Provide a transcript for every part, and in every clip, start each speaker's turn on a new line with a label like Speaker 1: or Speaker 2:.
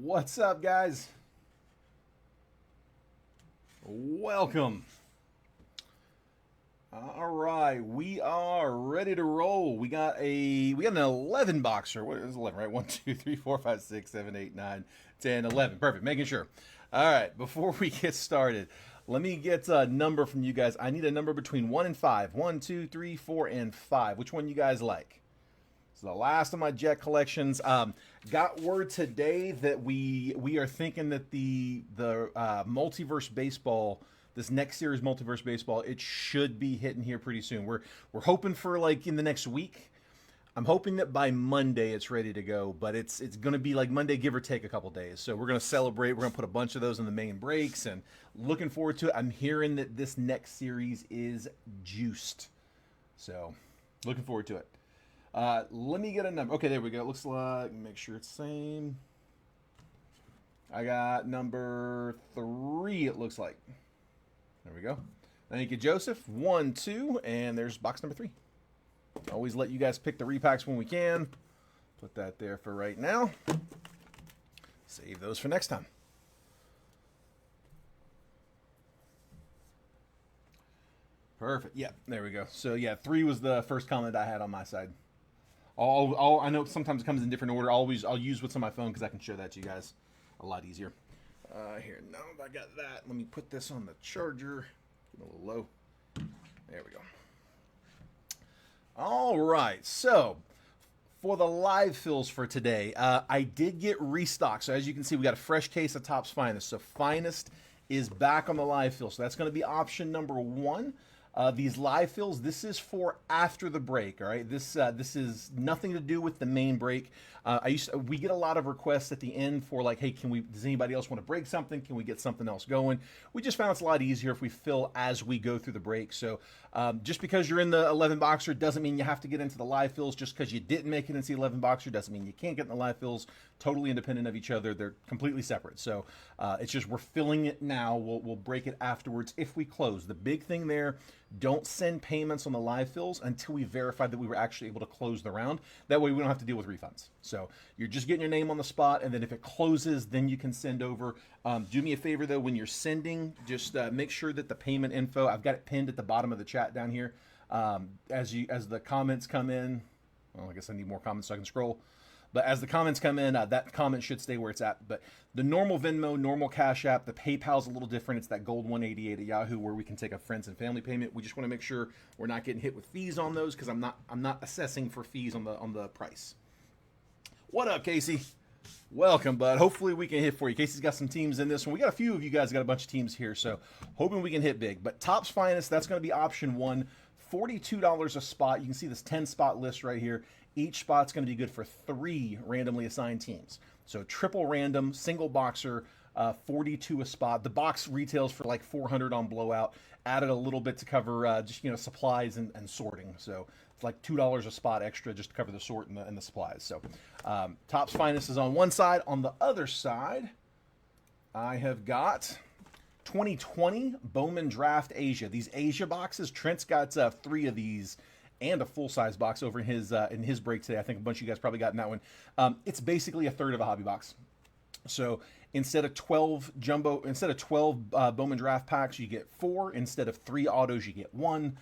Speaker 1: What's up, guys? Welcome. All right, we are ready to roll. We got an 11 boxer. What is 11, right? 1 2 3 4 5 6 7 8 9 10 11. Perfect. Making sure. All right, before we get started, let me get a number from you guys. I need a number between 1 and 5. 1 2 3 4 and 5. Which one you guys like? So the last of my jet collections. Got word today that we are thinking that the multiverse baseball, this next series multiverse baseball, it should be hitting here pretty soon. We're hoping for like in the next week. I'm hoping that by Monday it's ready to go, but it's going to be like Monday, give or take a couple days. So we're going to celebrate. We're going to put a bunch of those in the main breaks, and looking forward to it. I'm hearing that this next series is juiced, so looking forward to it. Let me get a number. Okay, there we go. It looks like, make sure it's the same. I got number 3, it looks like. There we go. Thank you, Joseph. 1, 2, and there's box number 3. Always let you guys pick the repacks when we can. Put that there for right now. Save those for next time. Perfect. Yeah, there we go. So yeah, 3 was the first comment I had on my side. I know sometimes it comes in different order. I'll use what's on my phone because I can show that to you guys a lot easier. Here, now I got that. Let me put this on the charger. Get a little low. There we go. All right, so for the live fills for today, I did get restocked. So as you can see, we got a fresh case of Topps Finest. So Finest is back on the live fill. So that's going to be option number 1. These live fills, this is for after the break, all right? This is nothing to do with the main break. We get a lot of requests at the end for like, hey, does anybody else want to break something? Can we get something else going? We just found it's a lot easier if we fill as we go through the break. So just because you're in the 11 boxer doesn't mean you have to get into the live fills. Just because you didn't make it into the 11 boxer doesn't mean you can't get in the live fills. Totally independent of each other. They're completely separate. So it's just we're filling it now. We'll break it afterwards if we close. The big thing there, don't send payments on the live fills until we verify that we were actually able to close the round. That way we don't have to deal with refunds. So you're just getting your name on the spot, and then if it closes, then you can send over. Do me a favor though, when you're sending, just make sure that the payment info, I've got it pinned at the bottom of the chat down here. As the comments come in, well, I guess I need more comments so I can scroll. But as the comments come in, that comment should stay where it's at. But the normal Venmo, normal Cash App, the PayPal's a little different. It's that gold 188 at Yahoo where we can take a friends and family payment. We just want to make sure we're not getting hit with fees on those because I'm not assessing for fees on the price. What up, Casey? Welcome, bud. Hopefully we can hit for you. Casey's got some teams in this one. We got a few of you guys got a bunch of teams here, so hoping we can hit big. But Topps Finest, that's going to be option 1. $42 a spot. You can see this 10-spot list right here. Each spot's going to be good for 3 randomly assigned teams. So triple random, single boxer, 42 a spot. The box retails for like 400 on blowout. Added a little bit to cover just supplies and sorting. So it's like $2 a spot extra just to cover the sort and the supplies. So Topps Finest is on one side. On the other side, I have got 2020 Bowman Draft Asia. These Asia boxes, Trent's got 3 of these and a full-size box over in his break today. I think a bunch of you guys probably got in that one. It's basically a third of a hobby box. So instead of 12 Bowman Draft packs, you get 4. Instead of 3 autos, you get 1.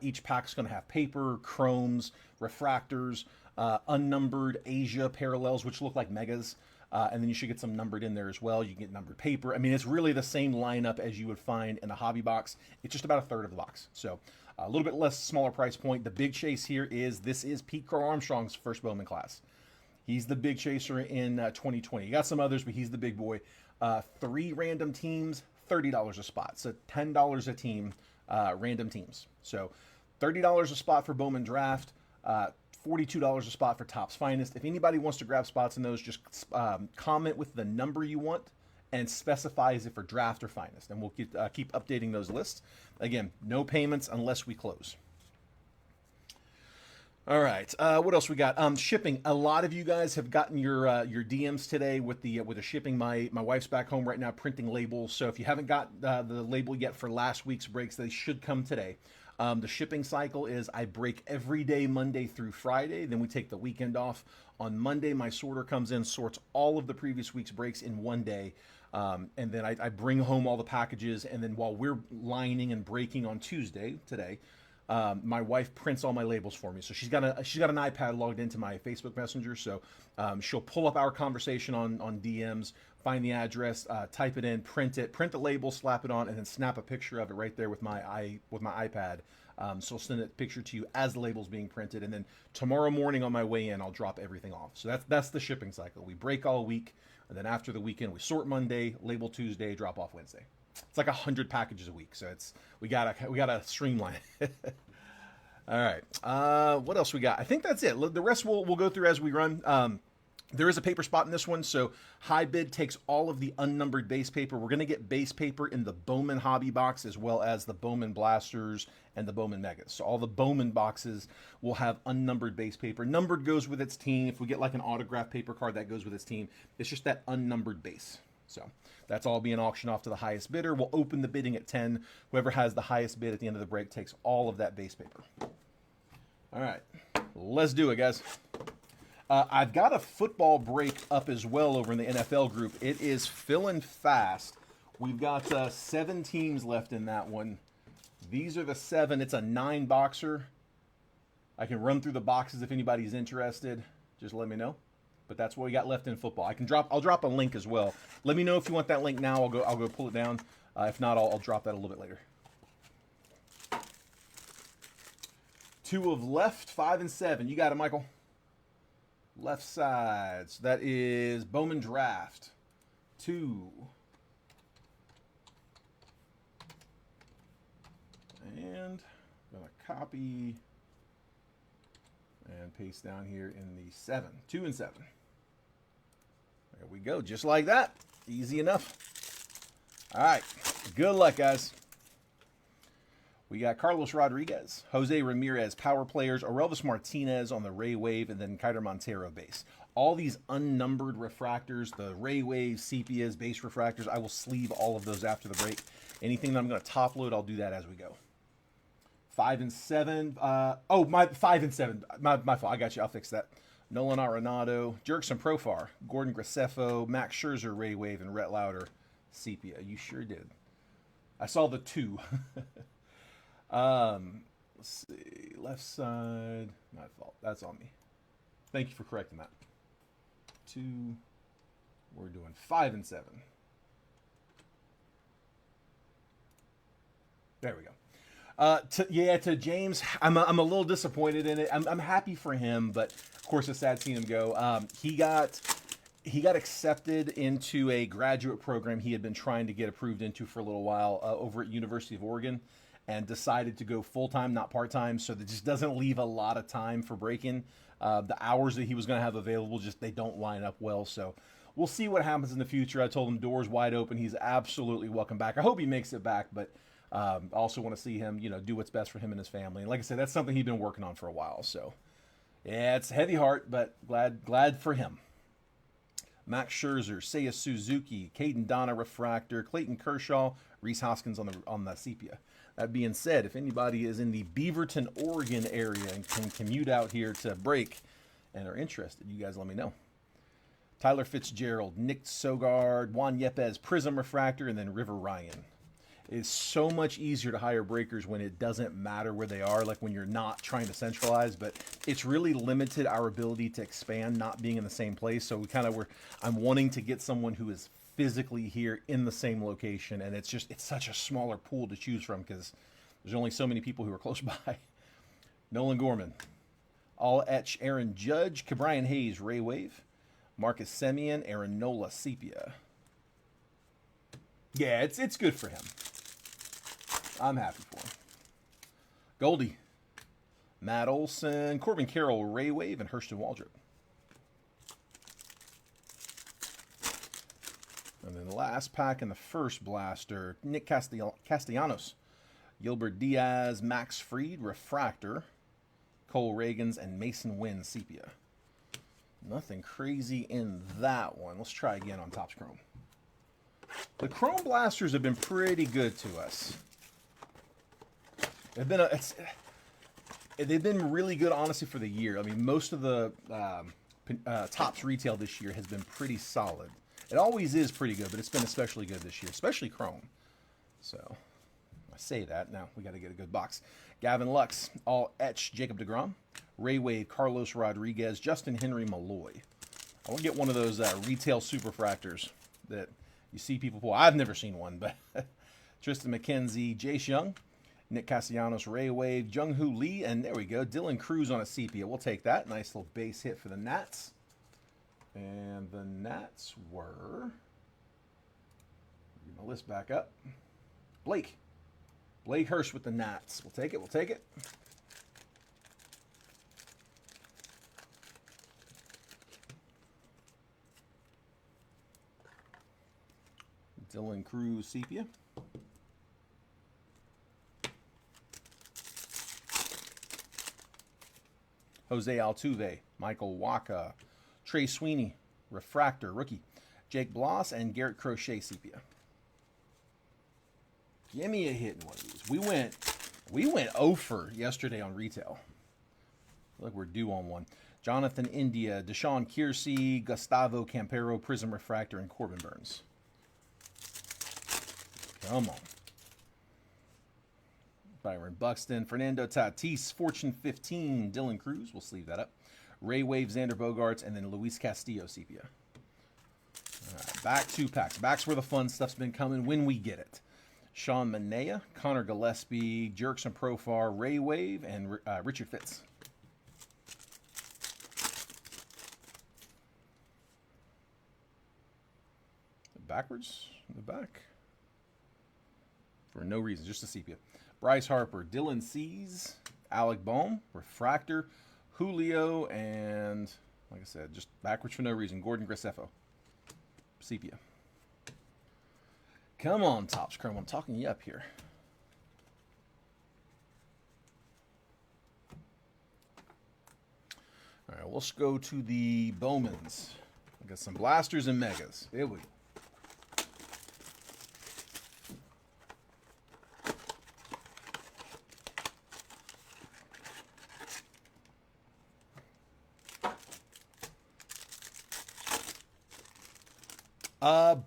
Speaker 1: Each pack's going to have paper, chromes, refractors, unnumbered Asia parallels, which look like megas. And then you should get some numbered in there as well. You can get numbered paper. I mean, it's really the same lineup as you would find in a hobby box. It's just about a third of the box. So a little bit less, smaller price point. The big chase here is Pete Crow Armstrong's first Bowman class. He's the big chaser in 2020. You got some others, but he's the big boy. 3 random teams, $30 a spot. So $10 a team, random teams. So $30 a spot for Bowman Draft. $42 a spot for Topps Finest. If anybody wants to grab spots in those, just comment with the number you want and specify is it for draft or finest, and we'll keep updating those lists. Again, no payments unless we close. All right, what else we got? Shipping. A lot of you guys have gotten your DMs today with the shipping. My wife's back home right now printing labels, so if you haven't got the label yet for last week's breaks, they should come today. The shipping cycle is I break every day, Monday through Friday. Then we take the weekend off. On Monday, my sorter comes in, sorts all of the previous week's breaks in one day. And then I bring home all the packages. And then while we're lining and breaking on Tuesday, today, my wife prints all my labels for me. So she's got an iPad logged into my Facebook Messenger. So she'll pull up our conversation on DMs, find the address, type it in, print the label, slap it on, and then snap a picture of it right there with my iPad. So I'll send a picture to you as the label's being printed, and then tomorrow morning on my way in, I'll drop everything off. So that's the shipping cycle. We break all week, and then after the weekend, we sort Monday, label Tuesday, drop off Wednesday. It's like 100 packages a week, so we gotta streamline it. All right. What else we got? I think that's it. The rest we'll go through as we run. There is a paper spot in this one, so High Bid takes all of the unnumbered base paper. We're going to get base paper in the Bowman Hobby box as well as the Bowman Blasters and the Bowman Megas. So all the Bowman boxes will have unnumbered base paper. Numbered goes with its team. If we get like an autographed paper card, that goes with its team. It's just that unnumbered base. So that's all being auctioned off to the highest bidder. We'll open the bidding at 10. Whoever has the highest bid at the end of the break takes all of that base paper. All right, let's do it, guys. I've got a football break up as well over in the NFL group. It is filling fast. We've got 7 teams left in that one. These are the 7. It's a 9-boxer. I can run through the boxes if anybody's interested. Just let me know. But that's what we got left in football. I'll drop a link as well. Let me know if you want that link now. I'll go pull it down. If not, I'll drop that a little bit later. 2 of left, 5 and 7. You got it, Michael. Left sides. That is Bowman Draft. 2. And I'm going to copy and paste down here in the 7. 2 and 7. There we go. Just like that. Easy enough. All right. Good luck, guys. We got Carlos Rodriguez, Jose Ramirez, power players, Orelvis Martinez on the Ray Wave, and then Kiter Montero base. All these unnumbered refractors, the Ray Wave, sepias, base refractors, I will sleeve all of those after the break. Anything that I'm going to top load, I'll do that as we go. 5 and 7. My 5 and 7. My fault. I got you. I'll fix that. Nolan Arenado, Jerkson Profar, Gordon Graceffo, Max Scherzer, Ray Wave, and Rhett Lauder, sepia. You sure did. I saw the 2. Let's see. Left side. My fault. That's on me. Thank you for correcting that. 2. We're doing 5 and 7. There we go. To James, I'm a little disappointed in it. I'm happy for him, but of course it's sad seeing him go. He got accepted into a graduate program he had been trying to get approved into for a little while over at University of Oregon, and decided to go full-time, not part-time, so that just doesn't leave a lot of time for breaking. The hours that he was going to have available, they don't line up well, so we'll see what happens in the future. I told him doors wide open. He's absolutely welcome back. I hope he makes it back, but I also want to see him, do what's best for him and his family. And like I said, that's something he's been working on for a while, so yeah, it's a heavy heart, but glad for him. Max Scherzer, Seiya Suzuki, Caden Donna Refractor, Clayton Kershaw, Reese Hoskins on the sepia. That being said, if anybody is in the Beaverton, Oregon area and can commute out here to break and are interested, you guys let me know. Tyler Fitzgerald, Nick Sogard, Juan Yepes, Prism Refractor, and then River Ryan. It's so much easier to hire breakers when it doesn't matter where they are, like when you're not trying to centralize, but it's really limited our ability to expand not being in the same place. So I'm wanting to get someone who is physically here in the same location, and it's such a smaller pool to choose from because there's only so many people who are close by. Nolan Gorman, All Etch, Aaron Judge, Cabrian Hayes, Ray Wave, Marcus Semien, Aaron Nola, sepia. Yeah, it's good for him. I'm happy for him. Goldie, Matt Olson, Corbin Carroll, Ray Wave, and Hurston Waldrop. And then the last pack in the first blaster, Nick Castellanos, Gilbert Diaz, Max Fried, Refractor, Cole Reagans, and Mason Wynn, sepia. Nothing crazy in that one. Let's try again on Topps Chrome. The Chrome Blasters have been pretty good to us. They've been really good, honestly, for the year. I mean, most of the Topps retail this year has been pretty solid. It always is pretty good, but it's been especially good this year, especially Chrome. So I say that. Now we got to get a good box. Gavin Lux, all etched Jacob deGrom, Ray Wave, Carlos Rodriguez, Justin Henry, Malloy. I want to get one of those retail superfractors that you see people pull. I've never seen one, but Tristan McKenzie, Jace Young, Nick Castellanos, Ray Wave, Jung-Hoo Lee, and there we go, Dylan Cruz on a sepia. We'll take that. Nice little base hit for the Nats. And the Nats were, get my list back up, Blake Hurst with the Nats. We'll take it, we'll take it. Dylan Cruz sepia. Jose Altuve, Michael Wacha, Trey Sweeney, refractor, rookie, Jake Bloss, and Garrett Crochet sepia. Give me a hit in one of these. We went 0 for yesterday on retail. I feel like we're due on one. Jonathan India, Deshaun Kiersey, Gustavo Campero, Prism Refractor, and Corbin Burns. Come on. Byron Buxton, Fernando Tatis, Fortune 15, Dylan Cruz. We'll sleeve that up. Ray Wave, Xander Bogaerts, and then Luis Castillo sepia. All right, back 2 packs. Back's where the fun stuff's been coming when we get it. Sean Manaea, Connor Gillespie, Jerkson Profar, Ray Wave, and Richard Fitz. Backwards in the back. For no reason, just a sepia. Bryce Harper, Dylan Cease, Alec Bohm, refractor, Julio, and like I said, just backwards for no reason, Gordon Graceffo, sepia. Come on, Topps Chrome, I'm talking you up here. All right, let's go to the Bowmans. I got some blasters and megas. Here we go.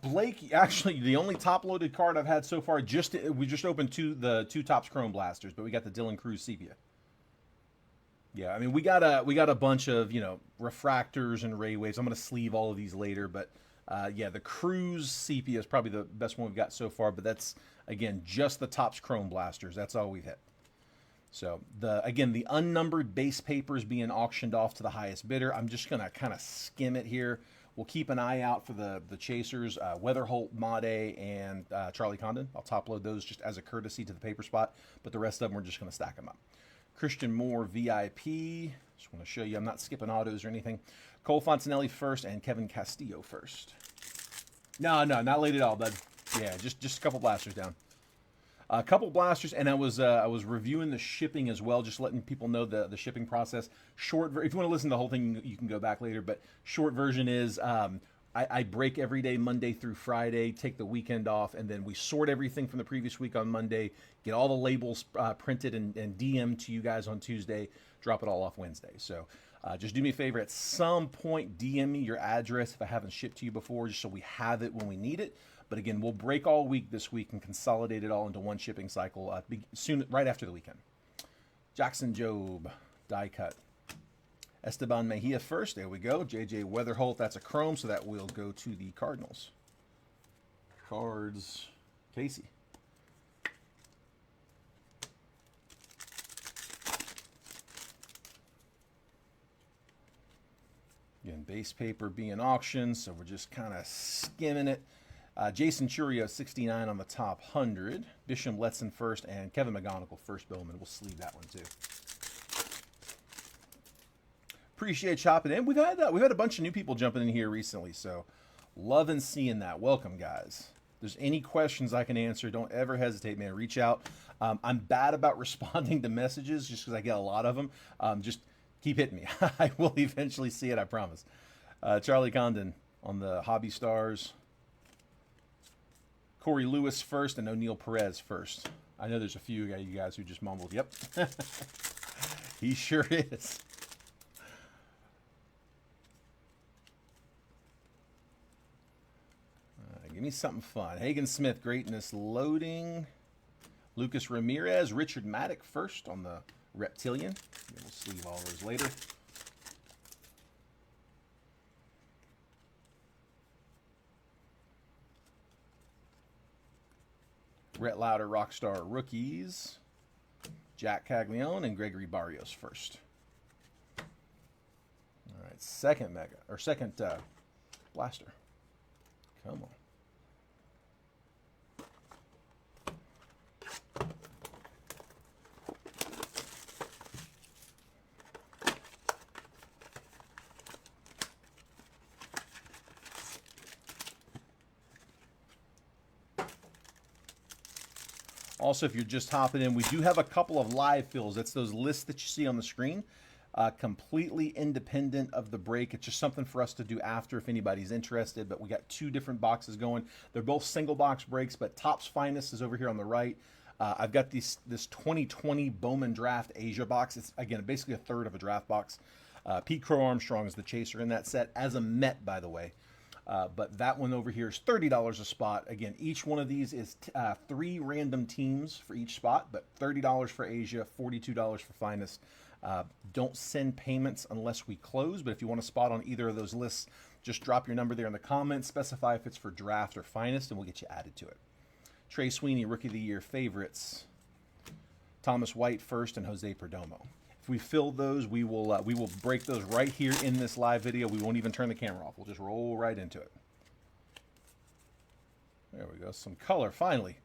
Speaker 1: Blake, actually, the only top-loaded card I've had so far, we just opened the two Topps Chrome blasters, but we got the Dylan Cruz sepia. Yeah, I mean, we got a bunch of, refractors and ray waves. I'm going to sleeve all of these later, but yeah, the Cruz sepia is probably the best one we've got so far, but that's, again, just the Topps Chrome blasters. That's all we've hit. So, again, the unnumbered base papers being auctioned off to the highest bidder. I'm just going to kind of skim it here. We'll keep an eye out for the chasers, Weatherholt, Made, and Charlie Condon. I'll top load those just as a courtesy to the paper spot, but the rest of them we're just going to stack them up. Christian Moore, VIP. Just want to show you I'm not skipping autos or anything. Cole Fontanelli first and Kevin Castillo first. No, not late at all, bud. Yeah, just a couple blasters down. A couple blasters, and I was reviewing the shipping as well, just letting people know the shipping process. If you want to listen to the whole thing, you can go back later, but short version is I break every day, Monday through Friday, take the weekend off, and then we sort everything from the previous week on Monday, get all the labels printed and DM to you guys on Tuesday, drop it all off Wednesday. So just do me a favor, at some point, DM me your address if I haven't shipped to you before, just so we have it when we need it. But again, we'll break all week this week and consolidate it all into one shipping cycle soon, right after the weekend. Jackson Jobe, die cut. Esteban Mejia first. There we go. JJ Weatherholt. That's a chrome, so that will go to the Cardinals. Cards. Casey. Again, base paper being auctioned, so we're just kind of skimming it. Jason Churio, 69 on the top 100. Bisham Letson first, and Kevin McGonigal first Bowman. We'll sleeve that one too. Appreciate chopping in. We've had a bunch of new people jumping in here recently, so loving seeing that. Welcome, guys. If there's any questions I can answer, don't ever hesitate, man. Reach out. I'm bad about responding to messages just because I get a lot of them. Just keep hitting me. I will eventually see it, I promise. Charlie Condon on the Hobby Stars. Corey Lewis first and O'Neill Perez first. I know there's a few of you guys who just mumbled, yep. He sure is. Give me something fun. Hagen Smith, greatness loading. Lucas Ramirez, Richard Maddock first on the Reptilian. We'll sleeve all those later. Rhett Lauder, Rockstar rookies. Jack Caglione and Gregory Barrios first. All right, second blaster. Come on. Also, if you're just hopping in, we do have a couple of live fills. That's those lists that you see on the screen. Completely independent of the break. It's just something for us to do after if anybody's interested. But we got two different boxes going. They're both single box breaks, but Topps Finest is over here on the right. I've got this 2020 Bowman Draft Asia box. It's, again, basically a third of a draft box. Pete Crow Armstrong is the chaser in that set, as a Met, by the way. But that one over here is $30 a spot. Again, each one of these is 3 random teams for each spot, but $30 for Asia, $42 for Finest. Don't send payments unless we close, but if you want a spot on either of those lists, just drop your number there in the comments, specify if it's for draft or Finest, and we'll get you added to it. Trey Sweeney, Rookie of the Year favorites. Thomas White first and Jose Perdomo. If we fill those, we will break those right here in this live video. We won't even turn the camera off. We'll just roll right into it. There we go. Some color, finally.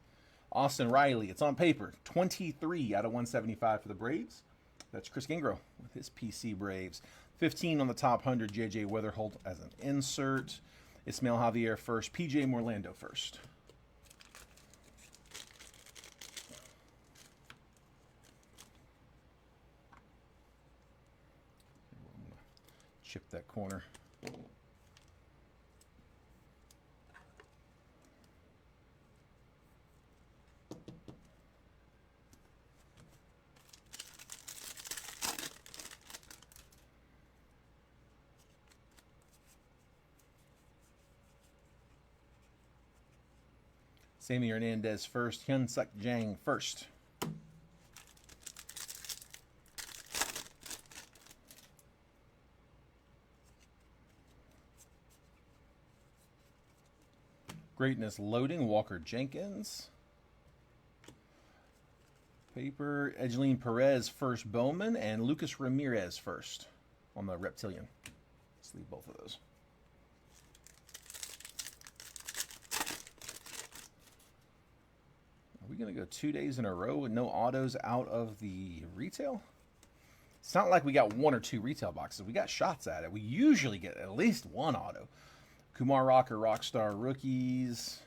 Speaker 1: Austin Riley. It's on paper. 23 out of 175 for the Braves. That's Chris Gingro with his PC Braves. 15 on the top 100, J.J. Weatherholt as an insert. Ismael Javier first. P.J. Morlando first. Chip that corner. Sammy Hernandez first. Hyun Suk Jang first. Greatness loading, Walker Jenkins. Paper, Edgeline Perez first Bowman, and Lucas Ramirez first on the Reptilian. Let's leave both of those. Are we going to go 2 days in a row with no autos out of the retail? It's not like we got 1 or 2 retail boxes. We got shots at it. We usually get at least 1 auto. Kumar Rocker, Rockstar rookies.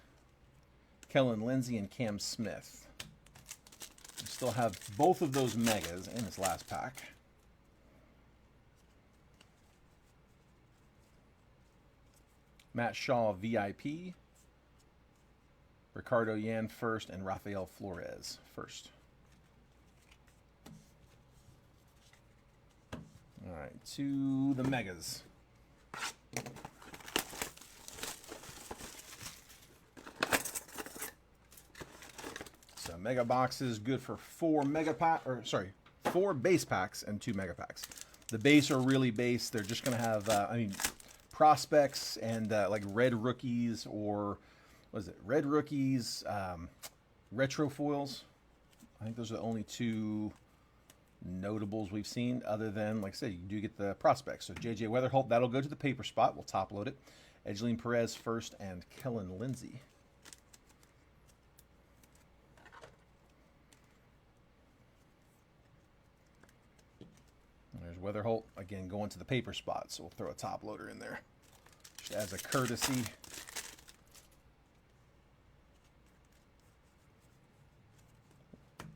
Speaker 1: Kellen Lindsay and Cam Smith. We still have both of those megas in this last pack. Matt Shaw, VIP. Ricardo Yan first and Rafael Flores first. All right, to the megas. So mega boxes good for 4 base packs and 2 mega packs. The base are really base. They're just going to have prospects and like red rookies, or what is it? Red rookies, retro foils. I think those are the only 2 notables we've seen, other than, like I said, you do get the prospects. So J.J. Weatherholt, that'll go to the paper spot. We'll top load it. Edgeline Perez first and Kellen Lindsay. There's Weatherholt, again, going to the paper spot, so we'll throw a top loader in there just as a courtesy.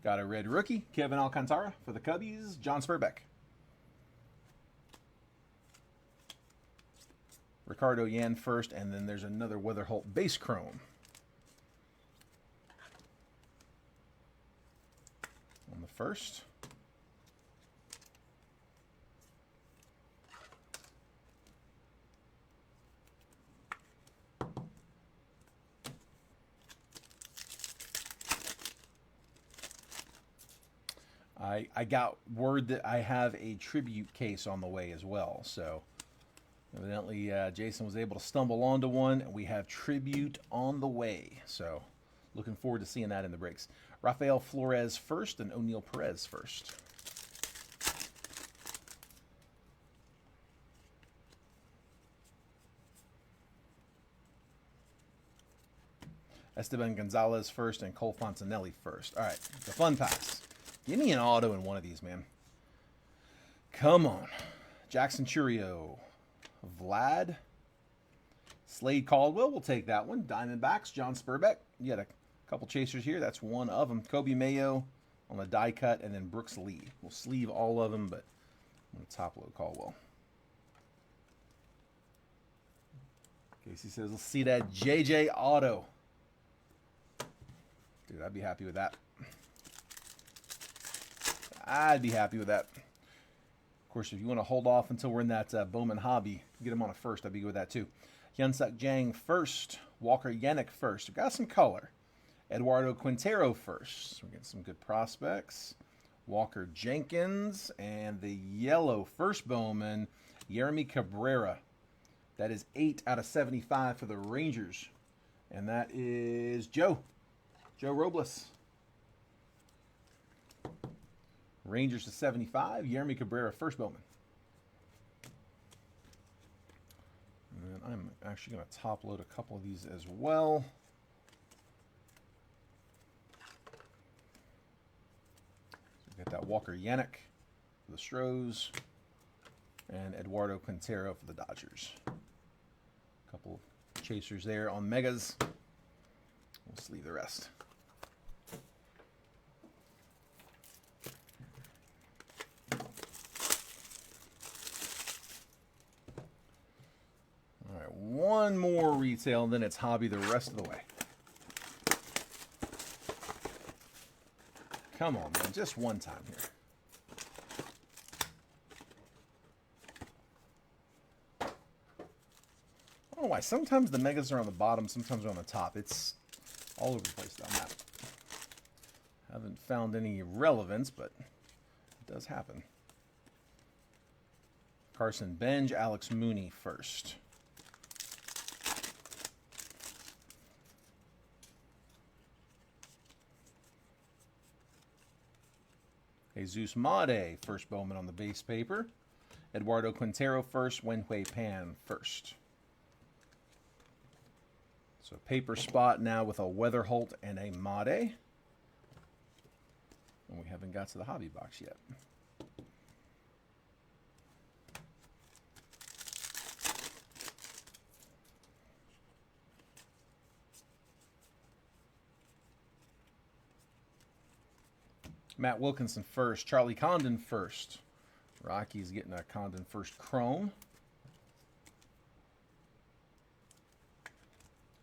Speaker 1: Got a red rookie, Kevin Alcantara for the Cubbies, John Spurbeck. Ricardo Yan first, and then there's another Weatherholt base chrome. first. I got word that I have a tribute case on the way as well. So evidently Jason was able to stumble onto one, and we have tribute on the way. So looking forward to seeing that in the breaks. Rafael Flores first and O'Neal Perez first. Esteban Gonzalez first and Cole Fontanelli first. All right, the fun packs. Give me an auto in one of these, man. Come on. Jackson Churio. Vlad. Slade Caldwell. We'll take that one. Diamondbacks. John Spurbeck. You got a couple chasers here. That's one of them. Kobe Mayo on the die cut. And then Brooks Lee. We'll sleeve all of them, but I'm going to top load Caldwell. Casey says, let's see that JJ auto. Dude, I'd be happy with that. I'd be happy with that. Of course, if you want to hold off until we're in that Bowman hobby, get him on a first, I'd be good with that too. Hyunsuk Jang first. Walker Yannick first. We've got some color. Eduardo Quintero first. We're getting some good prospects. Walker Jenkins. And the yellow first Bowman, Yeremy Cabrera. That is 8 out of 75 for the Rangers. And that is Joe Robles. Rangers to 75. Yeremy Cabrera, first Bowman. And then I'm actually going to top load a couple of these as well. So we got that Walker Yannick for the Stros. And Eduardo Quintero for the Dodgers. A couple chasers there on Megas. We'll sleeve the rest. All right, one more retail, and then it's hobby the rest of the way. Come on, man, just one time here. I don't know why. Sometimes the Megas are on the bottom, sometimes they're on the top. It's all over the place on that. Haven't found any relevance, but it does happen. Carson Benj, Alex Mooney first. Jesus Made, first Bowman on the base paper. Eduardo Quintero first, Wenhui Pan first. So paper spot now with a Weatherholt and a Made. And we haven't got to the hobby box yet. Matt Wilkinson first. Charlie Condon first. Rocky's getting a Condon first chrome.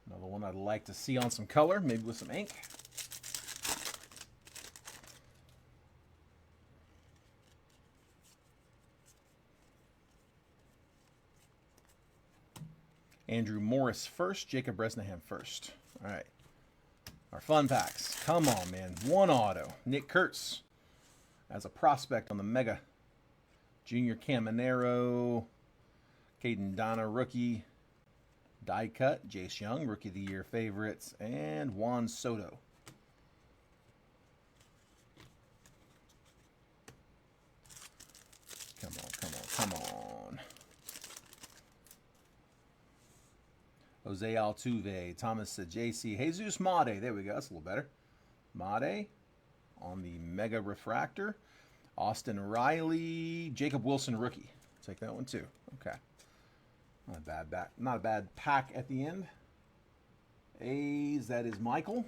Speaker 1: Another one I'd like to see on some color, maybe with some ink. Andrew Morris first. Jacob Bresnahan first. All right. Our fun packs. Come on, man. One auto. Nick Kurtz as a prospect on the Mega. Junior Caminero. Caden Donna, rookie. Die cut. Jace Young, Rookie of the Year favorites. And Juan Soto. Come on, come on, come on. Jose Altuve, Thomas Sajaci, Jesus Made. There we go. That's a little better. Made on the Mega Refractor. Austin Riley, Jacob Wilson, rookie. Take that one too. Okay. Not a bad pack at the end. A's, that is Michael.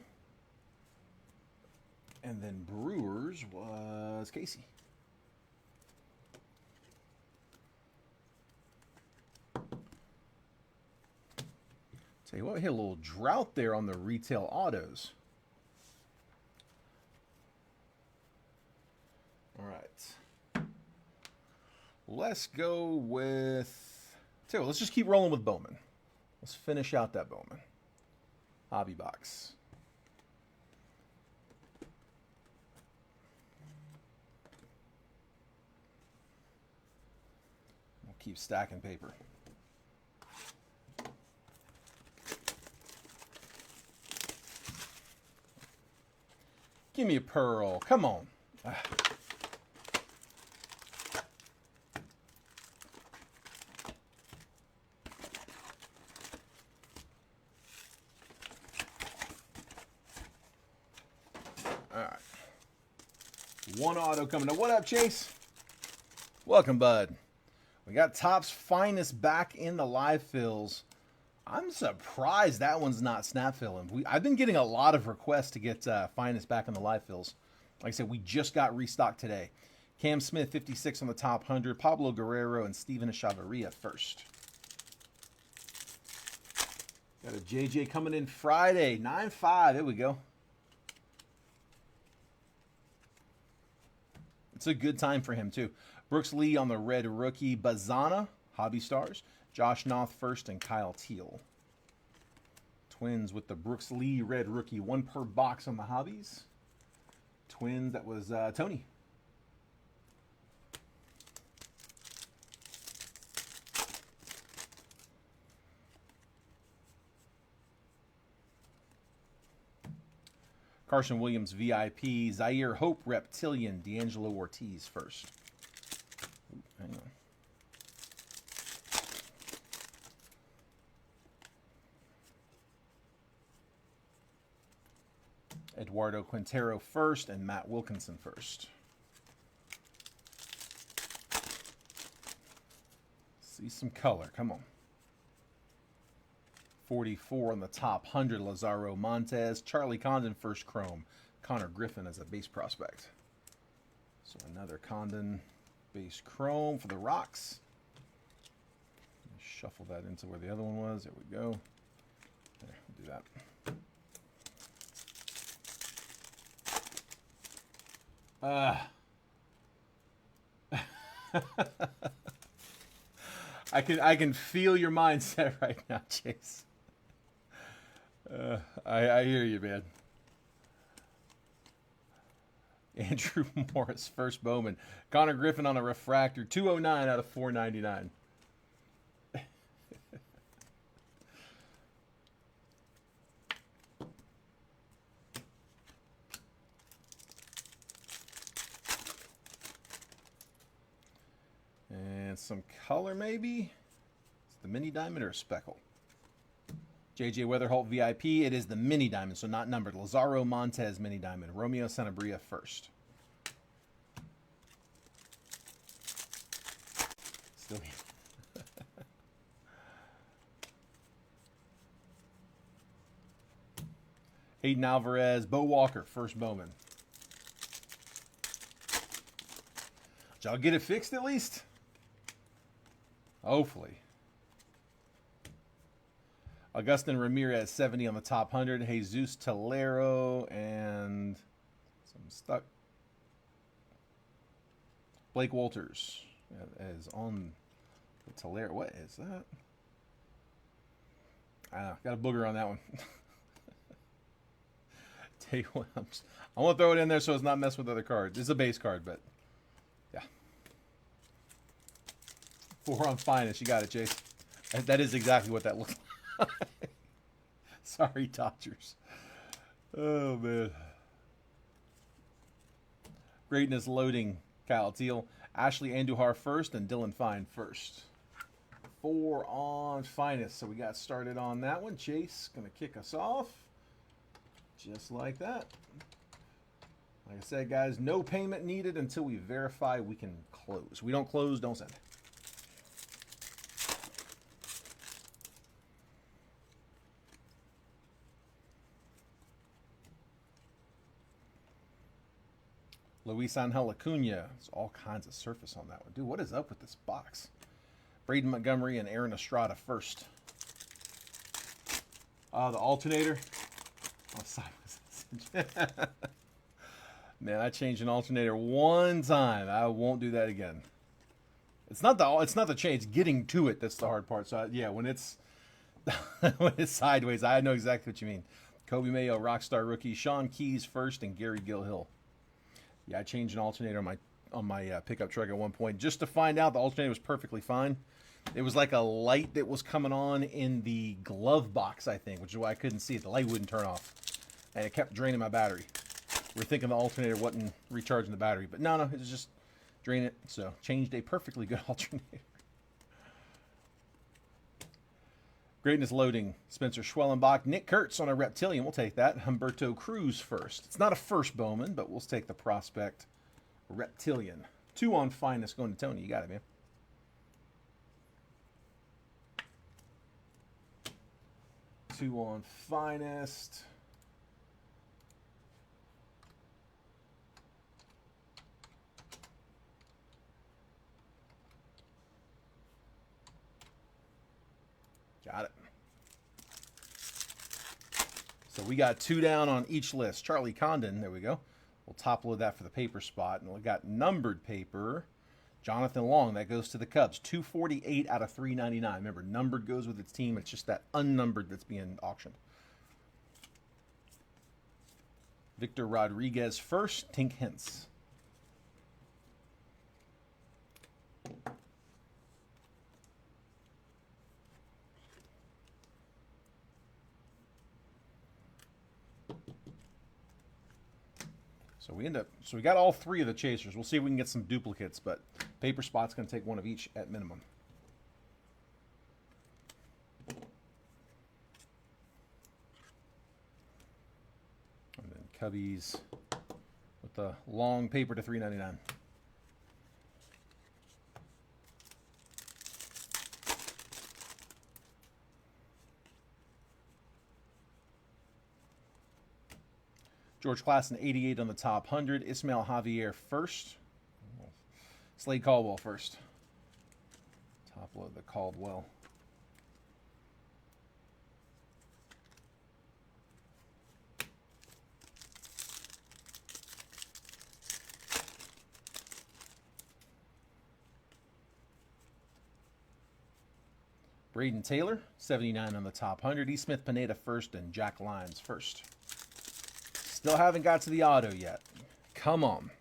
Speaker 1: And then Brewers was Casey. Tell you what, we hit a little drought there on the retail autos. Let's go with... Tell you what, let's just keep rolling with Bowman. Let's finish out that Bowman. Hobby box. We'll keep stacking paper. Give me a pearl. Come on. Alright. One auto coming up. What up, Chase? Welcome, bud. We got Topps Finest back in the live fills. I'm surprised that one's not snap filling. I've been getting a lot of requests to get Finest back in the live fills. Like I said, we just got restocked today. Cam Smith, 56 on the top 100. Pablo Guerrero and Steven Echeverria first. Got a JJ coming in Friday, 9-5. There we go. It's a good time for him, too. Brooks Lee on the red rookie. Bazana, Hobby Stars. Josh Noth first and Kyle Teal. Twins with the Brooks Lee red rookie. One per box on the hobbies. Twins, that was Tony. Carson Williams VIP. Zaire Hope Reptilian. D'Angelo Ortiz first. Ooh, hang on. Eduardo Quintero first and Matt Wilkinson first. See some color. Come on. 44 on the top 100. Lazaro Montez. Charlie Condon first chrome. Connor Griffin as a base prospect. So another Condon base chrome for the Rocks. Shuffle that into where the other one was. There we go. There, we'll do that. I can feel your mindset right now, Chase. I hear you, man. Andrew Morris, first Bowman. Connor Griffin on a refractor, 209 out of 499. And some color, maybe? It's the mini diamond or a speckle? JJ Weatherholt VIP. It is the mini diamond, so not numbered. Lazaro Montez mini diamond. Romeo Sanabria first. Still here. Hayden Alvarez. Bo Walker, first Bowman. Did y'all get it fixed at least? Hopefully. Augustin Ramirez, 70 on the top 100. Jesus Tolero and some stuck. Blake Walters is on the Tolero. What is that? Got a booger on that one. Tell you what, I want to throw it in there so it's not messing with other cards. It's a base card, but yeah. 4 on Finest. You got it, Chase. That is exactly what that looks like. Sorry, Dodgers. Oh, man. Greatness loading. Kyle Teal. Ashley Andujar first and Dylan Fine first. 4 on Finest. So we got started on that one. Chase going to kick us off. Just like that. Like I said, guys, no payment needed until we verify we can close. We don't close, don't send. Luis Angel Acuna. There's all kinds of surface on that one. Dude, what is up with this box? Braden Montgomery and Aaron Estrada first. The alternator. Oh, sideways. Man, I changed an alternator one time. I won't do that again. It's not the chain. It's getting to it that's the hard part. So yeah, when it's when it's sideways, I know exactly what you mean. Kobe Mayo, Rockstar rookie, Sean Keys first, and Gary Gilhill. Yeah, I changed an alternator on my pickup truck at one point just to find out the alternator was perfectly fine. It was like a light that was coming on in the glove box, I think, which is why I couldn't see it. The light wouldn't turn off, and it kept draining my battery. We're thinking the alternator wasn't recharging the battery, but no, it was just drain it. So changed a perfectly good alternator. Greatness loading. Spencer Schwellenbach, Nick Kurtz on a Reptilian. We'll take that. Humberto Cruz first. It's not a first Bowman, but we'll take the prospect Reptilian. 2 on finest going to Tony. You got it, man. Two on finest. Got it. So we got 2 down on each list. Charlie Condon, there we go. We'll top load that for the paper spot. And we got numbered paper. Jonathan Long, that goes to the Cubs. 248 out of 399. Remember, numbered goes with its team. It's just that unnumbered that's being auctioned. Victor Rodriguez first. Tink Hintz. So we got all 3 of the chasers. We'll see if we can get some duplicates, but paper spot's going to take 1 of each at minimum. And then Cubbies with the long paper to $3.99. George Klassen, 88 on the top 100. Ismael Javier first. Slade Caldwell first. Top load the Caldwell. Braden Taylor, 79 on the top 100. E. Smith Pineda first and Jack Lyons first. Still haven't got to the auto yet. Come on.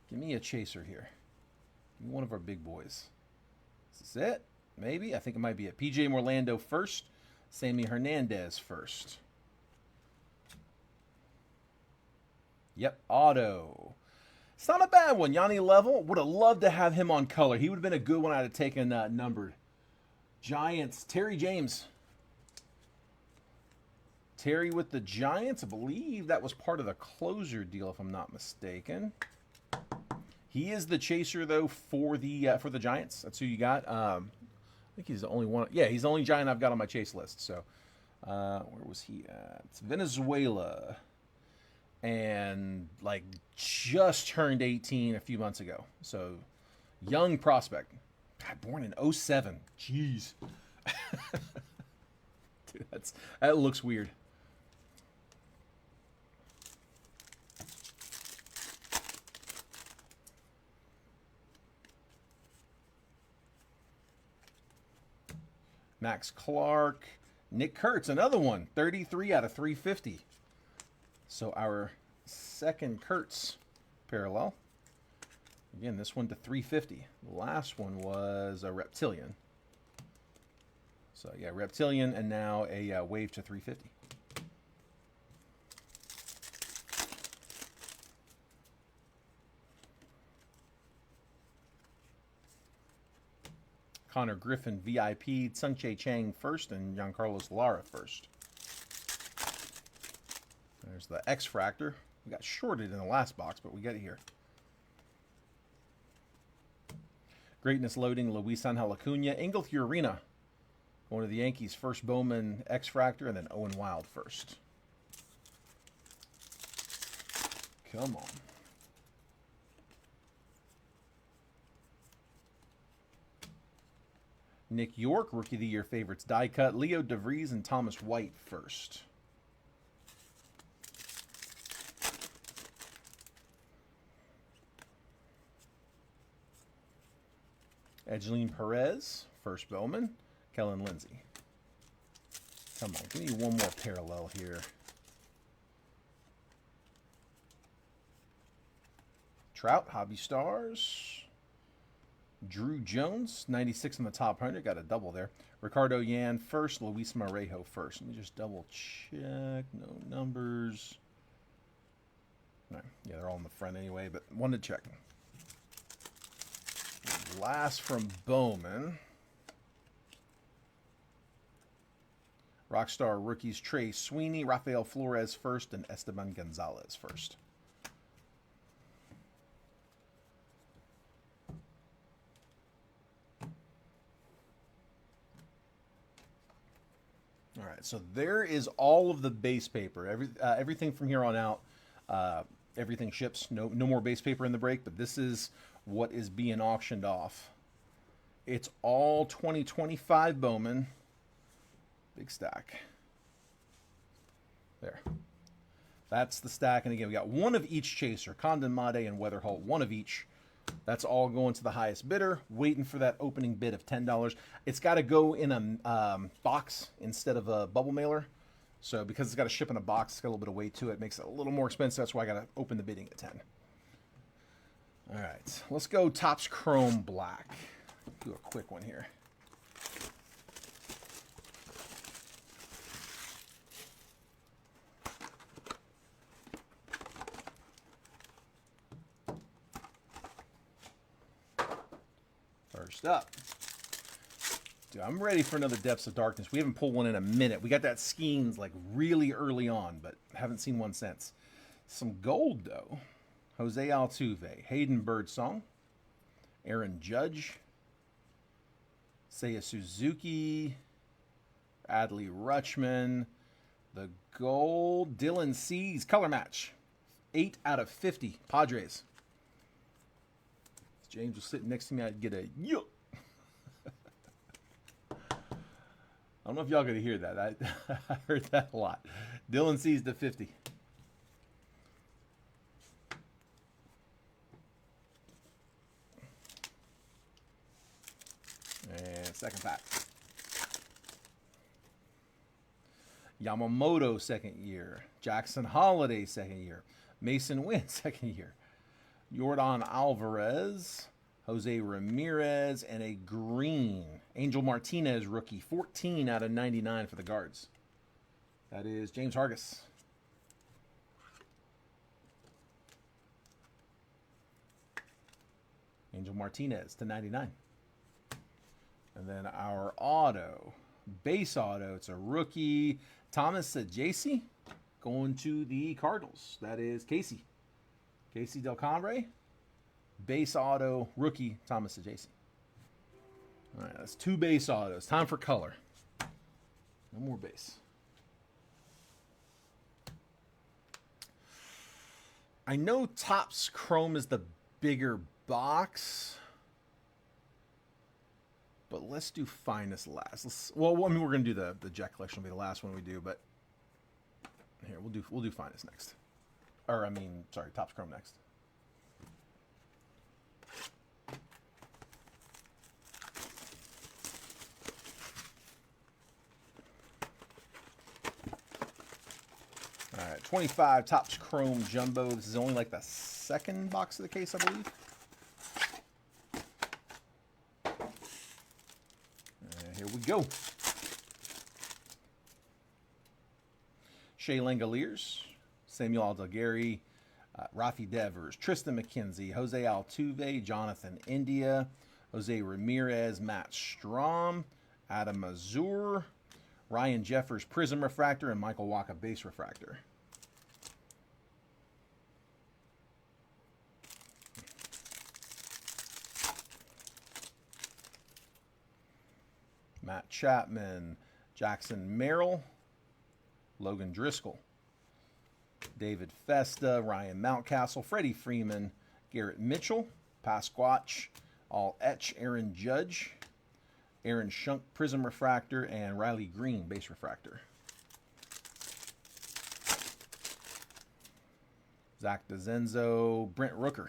Speaker 1: Give me a chaser here. Give me one of our big boys. Is this it? Maybe. I think it might be it. PJ Morlando first. Sammy Hernandez first. Yep, auto. It's not a bad one. Yanni Level. Would have loved to have him on color. He would have been a good one I'd have taken numbered. Giants. Terry James. Terry with the Giants. I believe that was part of the closer deal, if I'm not mistaken. He is the chaser though for the Giants. That's who you got. I think he's the only one. Yeah, he's the only Giant I've got on my chase list. So where was he at? It's Venezuela, and like just turned 18 a few months ago. So young prospect. God, born in 07. Jeez. Dude, that looks weird. Max Clark, Nick Kurtz, another one, 33 out of 350. So our second Kurtz parallel. Again, this one to 350. The last one was a Reptilian. So yeah, Reptilian, and now a wave to 350. Connor Griffin, VIP, Tsung-Che Chang first, and Giancarlos Lara first. There's the X-Fractor. We got shorted in the last box, but we got it here. Greatness loading, Luis Angel Acuna. Engel Urena, one of the Yankees' first Bowman X-Fractor, and then Owen Wild first. Come on. Nick York, Rookie of the Year favorites, die cut. Leo DeVries and Thomas White first. Edgeline Perez, first Bowman. Kellen Lindsey. Come on, give me one more parallel here. Trout, Hobby Stars. Drew Jones, 96 in the top 100. Got a double there. Ricardo Yan first. Luis Morejo first. Let me just double check. No numbers. No, yeah, they're all in the front anyway, but wanted to check. Last from Bowman. Rockstar rookies Trey Sweeney, Rafael Flores first, and Esteban Gonzalez first. All right, so there is all of the base paper. Everything from here on out, everything ships. No more base paper in the break, but this is what is being auctioned off. It's all 2025 Bowman. Big stack. There. That's the stack. And again, we got one of each chaser. Condon Made and Weatherholt. One of each. That's all going to the highest bidder. Waiting for that opening bid of $10. It's got to go in a box instead of a bubble mailer. So because it's got to ship in a box, it's got a little bit of weight to it. It makes it a little more expensive. That's why I got to open the bidding at 10. All right. Let's go Topps Chrome Black. Do a quick one here. First up. Dude, I'm ready for another Depths of Darkness. We haven't pulled one in a minute. We got that Skeens like really early on, but haven't seen one since. Some gold, though. Jose Altuve, Hayden Birdsong, Aaron Judge, Seiya Suzuki, Adley Rutschman, the gold, Dylan Cease, color match. 8 out of 50, Padres. If James was sitting next to me, I'd get a yuck. I don't know if y'all gonna hear that. I heard that a lot. Dylan Cease to 50. And second pack. Yamamoto, second year. Jackson Holiday, second year. Mason Wynn, second year. Yordan Alvarez, Jose Ramirez, and a green. Angel Martinez, rookie. 14 out of 99 for the Guards. That is James Hargis. Angel Martinez to 99. And then our auto, base auto, it's a rookie. Thomas Saggese going to the Cardinals. That is Casey. Casey Del Cambre. Base auto, rookie, Thomas Saggese. All right, that's 2 base autos. Time for color. No more base. I know Topps Chrome is the bigger box. But let's do Finest last. Well, I mean, we're gonna do the Jet Collection will be the last one we do, but here we'll do Finest next. Or I mean, sorry, Topps Chrome next. All right, 25 Topps Chrome Jumbo. This is only like the second box of the case, I believe. Here we go. Shea Langoliers, Samuel Aldeguerri, Rafi Devers, Tristan McKenzie, Jose Altuve, Jonathan India, Jose Ramirez, Matt Strahm, Adam Mazur, Ryan Jeffers, Prism Refractor, and Michael Waka, Base Refractor. Matt Chapman, Jackson Merrill, Logan Driscoll, David Festa, Ryan Mountcastle, Freddie Freeman, Garrett Mitchell, Pasquatch, All Etch, Aaron Judge, Aaron Shunk, Prism Refractor, and Riley Green, Base Refractor. Zach DeZenzo, Brent Rooker,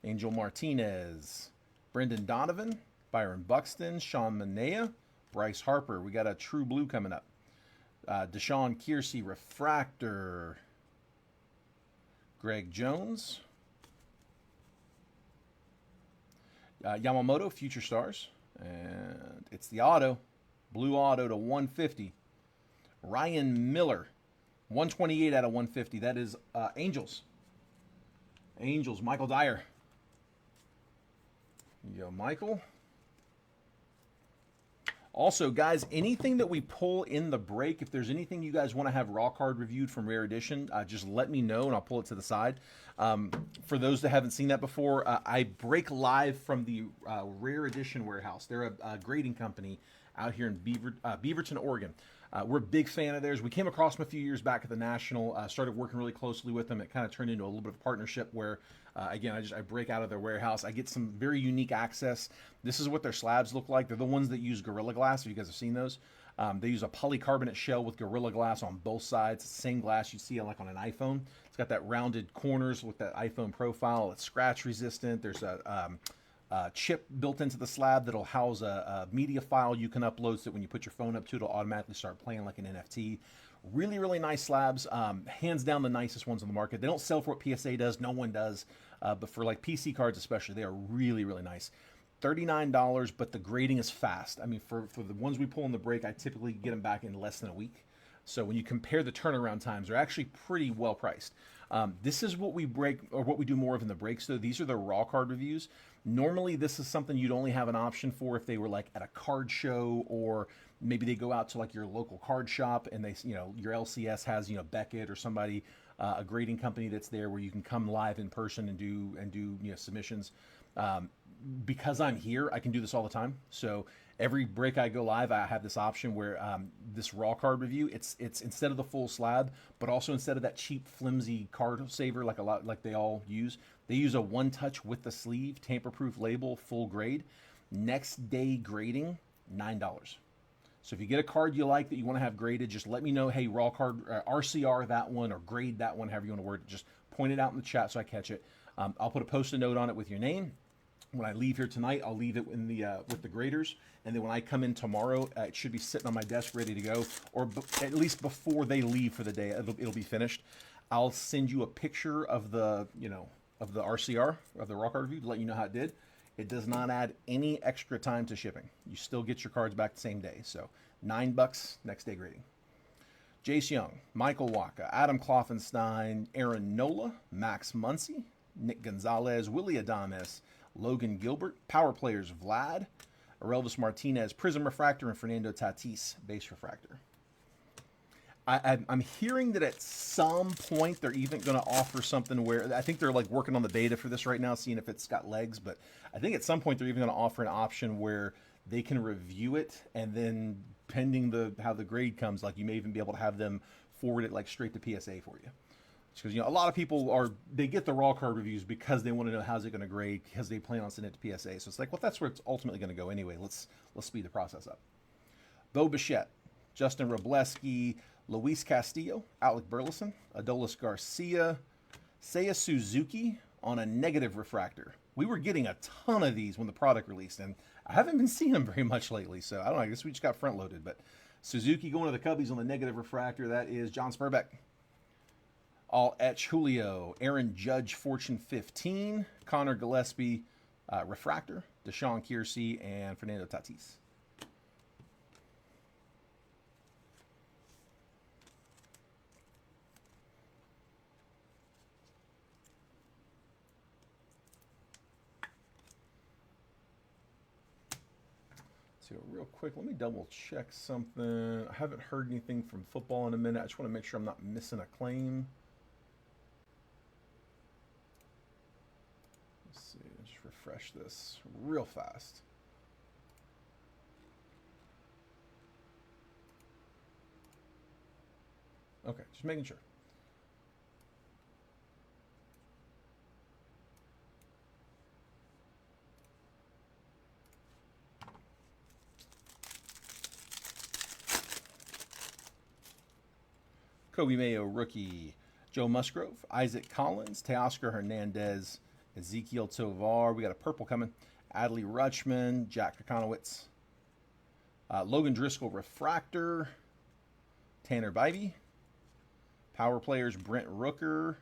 Speaker 1: Angel Martinez, Brendan Donovan, Byron Buxton, Sean Manaea, Bryce Harper. We got a true blue coming up. Deshaun Kiersey, refractor. Greg Jones. Yamamoto, Future Stars. And it's the auto. Blue auto to 150. Ryan Miller, 128 out of 150. That is Angels. Angels, Michael Dyer. Yo, Michael. Also, guys, anything that we pull in the break, if there's anything you guys want to have raw card reviewed from Rare Edition, just let me know and I'll pull it to the side. For those that haven't seen that before, I break live from the Rare Edition warehouse. They're a grading company out here in Beaverton, Oregon. We're a big fan of theirs. We came across them a few years back at the National, started working really closely with them. It kind of turned into a little bit of a partnership where, again, I break out of their warehouse. I get some very unique access. This is what their slabs look like. They're the ones that use Gorilla Glass, if you guys have seen those. They use a polycarbonate shell with Gorilla Glass on both sides. It's the same glass you see like on an iPhone. It's got that rounded corners with that iPhone profile. It's scratch resistant. There's a chip built into the slab that'll house a media file you can upload, so that when you put your phone up to it, it'll automatically start playing like an NFT. Really, really nice slabs. Hands down the nicest ones on the market. They don't sell for what PSA does. No one does. But for like PC cards especially, they are really, really nice. $39, but the grading is fast. I mean, for the ones we pull in the break, I typically get them back in less than a week. So when you compare the turnaround times, they're actually pretty well priced. This is what we break, or what we do more of in the breaks, though. These are the raw card reviews. Normally, this is something you'd only have an option for if they were like at a card show, or maybe they go out to like your local card shop and they, your LCS has, Beckett or somebody, a grading company that's there where you can come live in person and do submissions. Because I'm here, I can do this all the time. So every break I go live, I have this option where this raw card review, it's instead of the full slab, but also instead of that cheap flimsy card saver like they all use, they use a one touch with the sleeve, tamper-proof label, full grade. Next day grading, $9. So if you get a card you like that you want to have graded, just let me know, hey, raw card, RCR that one, or grade that one, however you want to word it. Just point it out in the chat so I catch it. I'll put a post-it note on it with your name. When I leave here tonight, I'll leave it in the with the graders, and then when I come in tomorrow, it should be sitting on my desk ready to go, or at least before they leave for the day, it'll be finished. I'll send you a picture of the of the RCR, of the raw card review, to let you know how it did. It does not add any extra time to shipping. You still get your cards back the same day. So $9 next day grading. Jace Young, Michael Waka, Adam Kloffenstein, Aaron Nola, Max Muncy, Nick Gonzalez, Willie Adames, Logan Gilbert, Power Players Vlad, Aurelvis Martinez, Prism Refractor, and Fernando Tatis, Base Refractor. I'm hearing that at some point they're even going to offer something where, I think they're like working on the beta for this right now, seeing if it's got legs, but I think at some point they're even going to offer an option where they can review it, and then pending how the grade comes, like you may even be able to have them forward it like straight to PSA for you. Because a lot of people they get the raw card reviews because they want to know how's it going to grade, because they plan on sending it to PSA. So it's like, well, that's where it's ultimately going to go anyway. Let's speed the process up. Bo Bichette, Justin Robleski, Luis Castillo, Alec Burleson, Adolis Garcia, Seiya Suzuki on a negative refractor. We were getting a ton of these when the product released, and I haven't been seeing them very much lately. So I don't know. I guess we just got front loaded. But Suzuki going to the Cubbies on the negative refractor. That is John Spurbeck. All Etch Julio, Aaron Judge Fortune 15, Connor Gillespie Refractor, Deshaun Kiersey, and Fernando Tatis. So real quick, let me double check something. I haven't heard anything from football in a minute. I just want to make sure I'm not missing a claim. Just refresh this real fast. Okay, just making sure. Kobe Mayo, rookie. Joe Musgrove, Isaac Collins, Teoscar Hernandez, Ezekiel Tovar. We got a purple coming. Adley Rutschman, Jack Kokonowitz. Logan Driscoll refractor. Tanner Bybee. Power players Brent Rooker.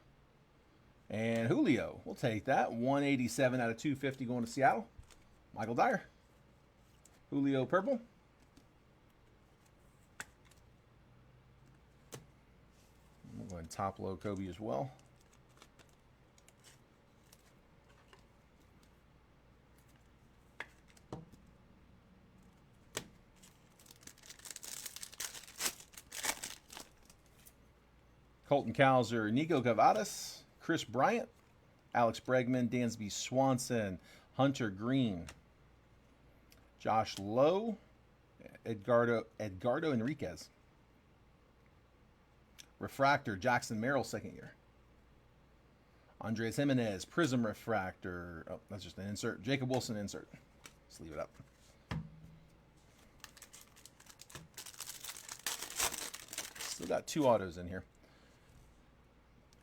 Speaker 1: And Julio. We'll take that. 187 out of 250 going to Seattle. Michael Dyer. Julio purple. We'll go ahead and top load Kobe as well. Colton Cowser, Nico Cavadas, Chris Bryant, Alex Bregman, Dansby Swanson, Hunter Green, Josh Lowe, Edgardo Enriquez. Refractor, Jackson Merrill, second year. Andres Jimenez, Prism Refractor. Oh, that's just an insert. Jacob Wilson insert. Let's leave it up. Still got 2 autos in here.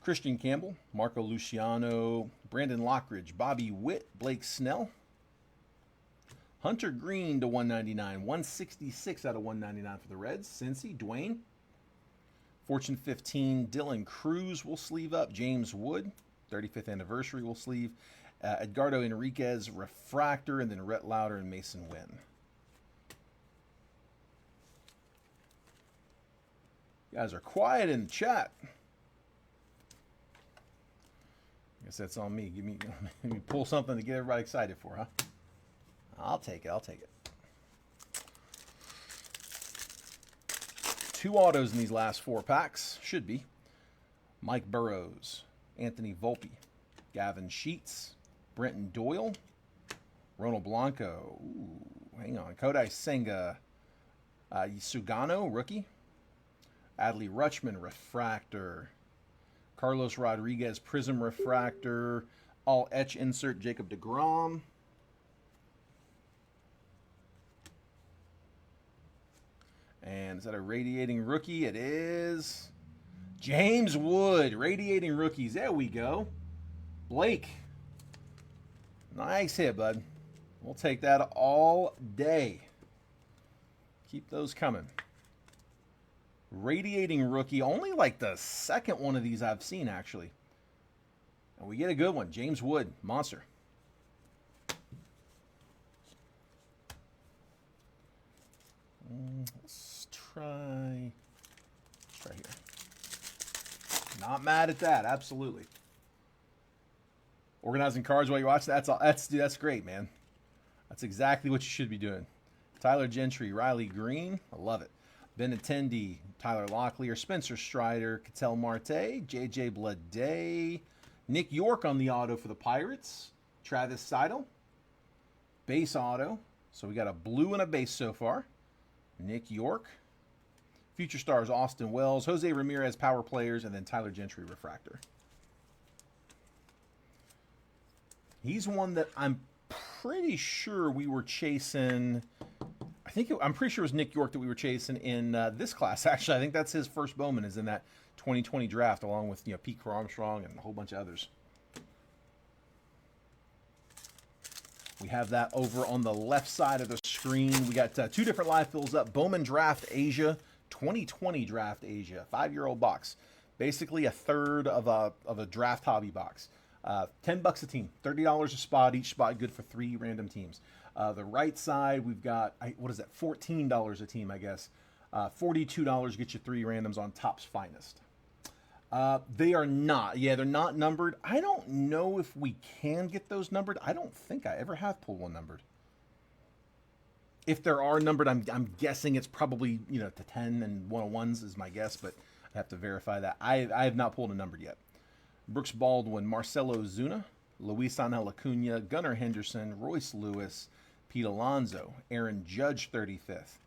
Speaker 1: Christian Campbell, Marco Luciano, Brandon Lockridge, Bobby Witt, Blake Snell. Hunter Green to 199, 166 out of 199 for the Reds. Cincy, Dwayne. Fortune 15, Dylan Cruz will sleeve up. James Wood, 35th anniversary will sleeve. Edgardo Enriquez, refractor, and then Rhett Lauder and Mason Wynn. You guys are quiet in the chat. I guess that's on me. Let me pull something to get everybody excited for, huh? I'll take it. I'll take it. 2 autos in these last 4 packs. Should be. Mike Burrows, Anthony Volpe, Gavin Sheets, Brenton Doyle, Ronald Blanco. Ooh, hang on. Kodai Senga, Sugano, rookie. Adley Rutschman, refractor. Carlos Rodriguez, Prism refractor. All etch insert, Jacob deGrom. And is that a radiating rookie? It is. James Wood, radiating rookies. There we go. Blake. Nice hit, bud. We'll take that all day. Keep those coming. Radiating rookie. Only like the second one of these I've seen, actually. And we get a good one. James Wood, monster. Let's try here. Not mad at that, absolutely. Organizing cards while you watch that. That's great, man. That's exactly what you should be doing. Tyler Gentry, Riley Green, I love it. Benintendi, Tyler Locklear, Spencer Strider, Ketel Marte, JJ Bleday, Nick York on the auto for the Pirates, Travis Seidel, base auto. So we got a blue and a base so far. Nick York. Future stars Austin Wells, Jose Ramirez, power players, and then Tyler Gentry, refractor. He's one that I'm pretty sure we were chasing. I'm pretty sure it was Nick York that we were chasing in this class. Actually, I think that's his first Bowman is in that 2020 draft, along with Pete Armstrong and a whole bunch of others. We have that over on the left side of the screen. We got 2 different live fills up. Bowman Draft Asia, 2020 Draft Asia, 5-year-old box. Basically a third of a draft hobby box. $10 a team, $30 a spot. Each spot good for 3 random teams. The right side, we've got, what is that, $14 a team, I guess. $42 gets you 3 randoms on Topps Finest. They are not. Yeah, they're not numbered. I don't know if we can get those numbered. I don't think I ever have pulled one numbered. If there are numbered, I'm guessing it's probably, to 10 and 101s is my guess, but I have to verify that. I have not pulled a numbered yet. Brooks Baldwin, Marcelo Zuna, Luis Angel Acuna, Gunnar Henderson, Royce Lewis, Pete Alonso, Aaron Judge, 35th,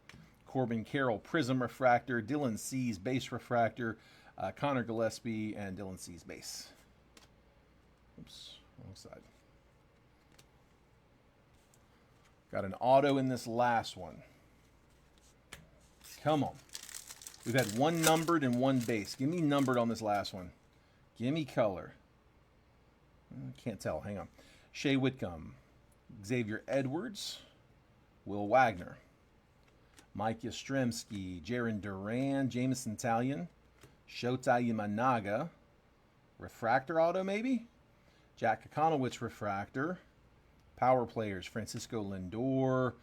Speaker 1: Corbin Carroll, Prism Refractor, Dylan Cease, Base Refractor, Connor Gillespie, and Dylan Cease, Base. Oops, wrong side. Got an auto in this last one. Come on. We've had 1 numbered and 1 base. Give me numbered on this last one. Give me color. Can't tell. Hang on. Shea Whitcomb, Xavier Edwards, Will Wagner, Mike Yastrzemski, Jaron Duran, Jamison Talion, Shota Imanaga, refractor auto maybe? Jack Kokonowitz refractor. Power players, Francisco Lindor,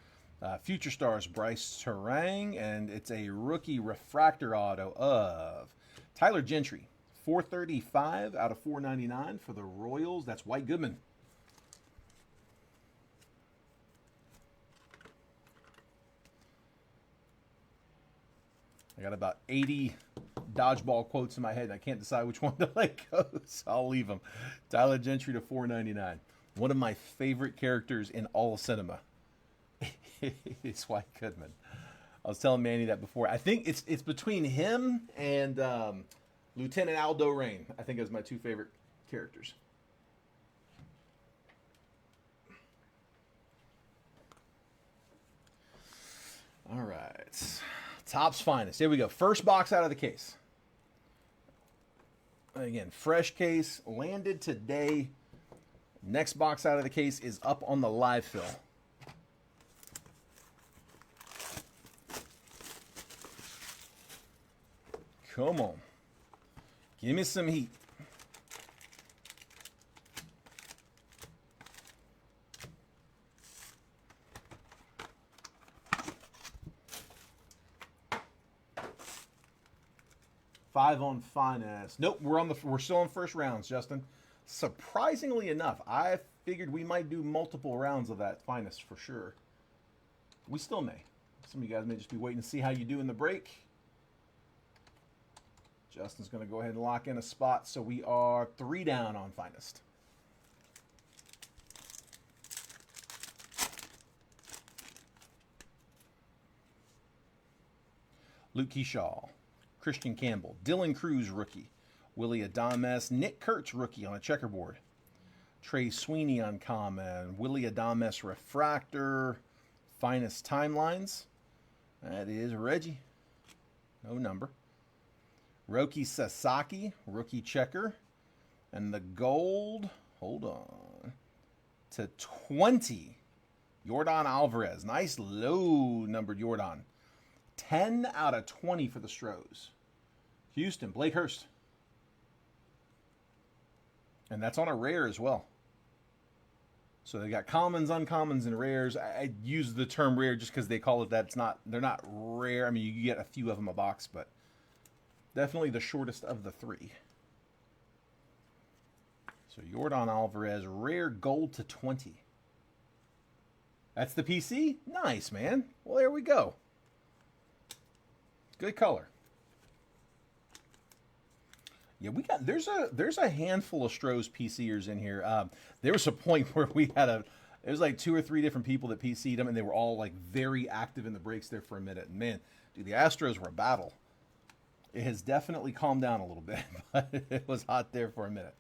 Speaker 1: Future Stars, Bryce Terang, and it's a rookie refractor auto of Tyler Gentry. 435 out of 499 for the Royals. That's White Goodman. I got about 80 dodgeball quotes in my head, and I can't decide which one to let go, so I'll leave them. Tyler Gentry to 499. One of my favorite characters in all of cinema is White Goodman. I was telling Manny that before. I think it's between him and Lieutenant Aldo Rain. I think is my two favorite characters. All right. Topps Finest. Here we go. First box out of the case. Again, fresh case. Landed today. Next box out of the case is up on the live fill. Come on. Give me some heat. Five on Finest. Nope, we're still on first rounds, Justin. Surprisingly enough, I figured we might do multiple rounds of that Finest for sure. We still may. Some of you guys may just be waiting to see how you do in the break. Justin's going to go ahead and lock in a spot, so we are 3 down on Finest. Luke Keyshaw, Christian Campbell, Dylan Cruz rookie, Willie Adames, Nick Kurtz rookie on a checkerboard, Trey Sweeney uncommon, Willie Adames refractor, Finest timelines. That is Reggie, no number. Roki Sasaki, rookie checker, and the gold, hold on, to 20, Yordan Alvarez. Nice low numbered Yordan. 10 out of 20 for the Stros. Houston, Blake Hurst. And that's on a rare as well. So they got commons, uncommons, and rares. I use the term rare just because they call it that. They're not rare. I mean, you get a few of them a box, but definitely the shortest of the 3. So Yordan Alvarez, rare gold to 20. That's the PC? Nice, man. Well, there we go. Good color. Yeah, there's a handful of Stros PCers in here. There was a point where it was like 2 or 3 different people that PC'd them, and they were all like very active in the breaks there for a minute. And man, dude, the Astros were a battle. It has definitely calmed down a little bit, but it was hot there for a minute.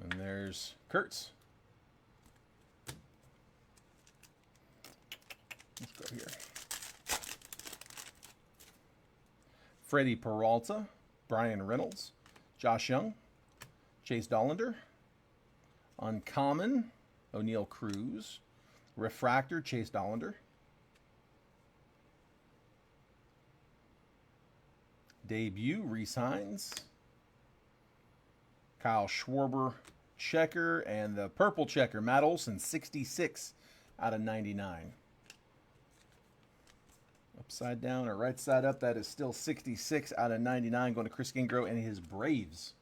Speaker 1: And there's Kurtz. Let's go here. Freddie Peralta, Brian Reynolds, Josh Young, Chase Dollander, uncommon, O'Neal Cruz, refractor, Chase Dollander, debut, Reese Hines, Kyle Schwarber checker, and the purple checker, Matt Olson, 66 out of 99. Upside down or right side up, that is still 66 out of 99 going to Chris Gingro and his Braves.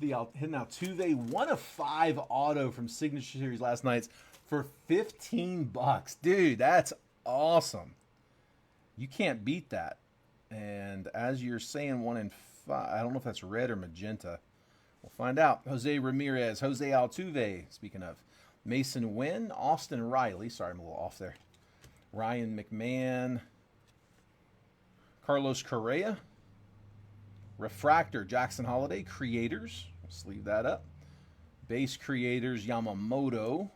Speaker 1: Hitting out Altuve, 1 of 5 auto from Signature Series last night for $15. Dude, that's awesome. You can't beat that. And as you're saying, 1 in 5, I don't know if that's red or magenta. We'll find out. Jose Ramirez, Jose Altuve, speaking of. Mason Wynn, Austin Riley. Sorry, I'm a little off there. Ryan McMahon. Carlos Correa. Refractor, Jackson Holiday. Creators, let's leave that up. Base Creators, Yamamoto.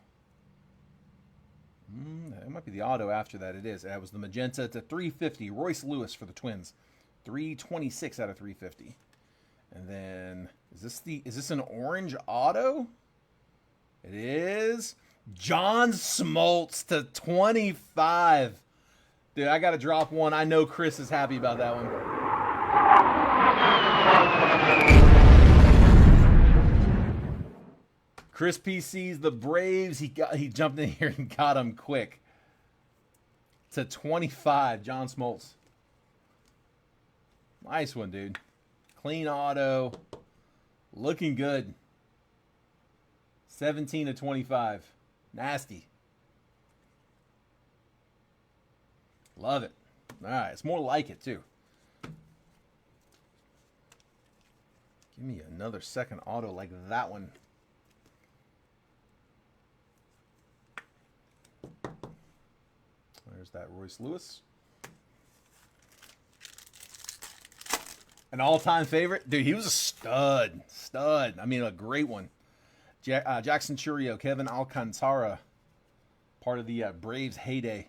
Speaker 1: That might be the auto after that. It is. That was the magenta to 350. Royce Lewis for the Twins. 326 out of 350. And then is this an orange auto? It is. John Smoltz to 25. Dude, I got to drop one. I know Chris is happy about that one. Chris PC's the Braves. He jumped in here and got him quick. To 25, John Smoltz. Nice one, dude. Clean auto. Looking good. 17 to 25. Nasty. Love it. All right, it's more like it, too. Give me another second auto like that one. There's that Royce Lewis. An all-time favorite? Dude, he was a stud. Stud. I mean, a great one. Jackson Churio, Kevin Alcantara. Part of the Braves heyday.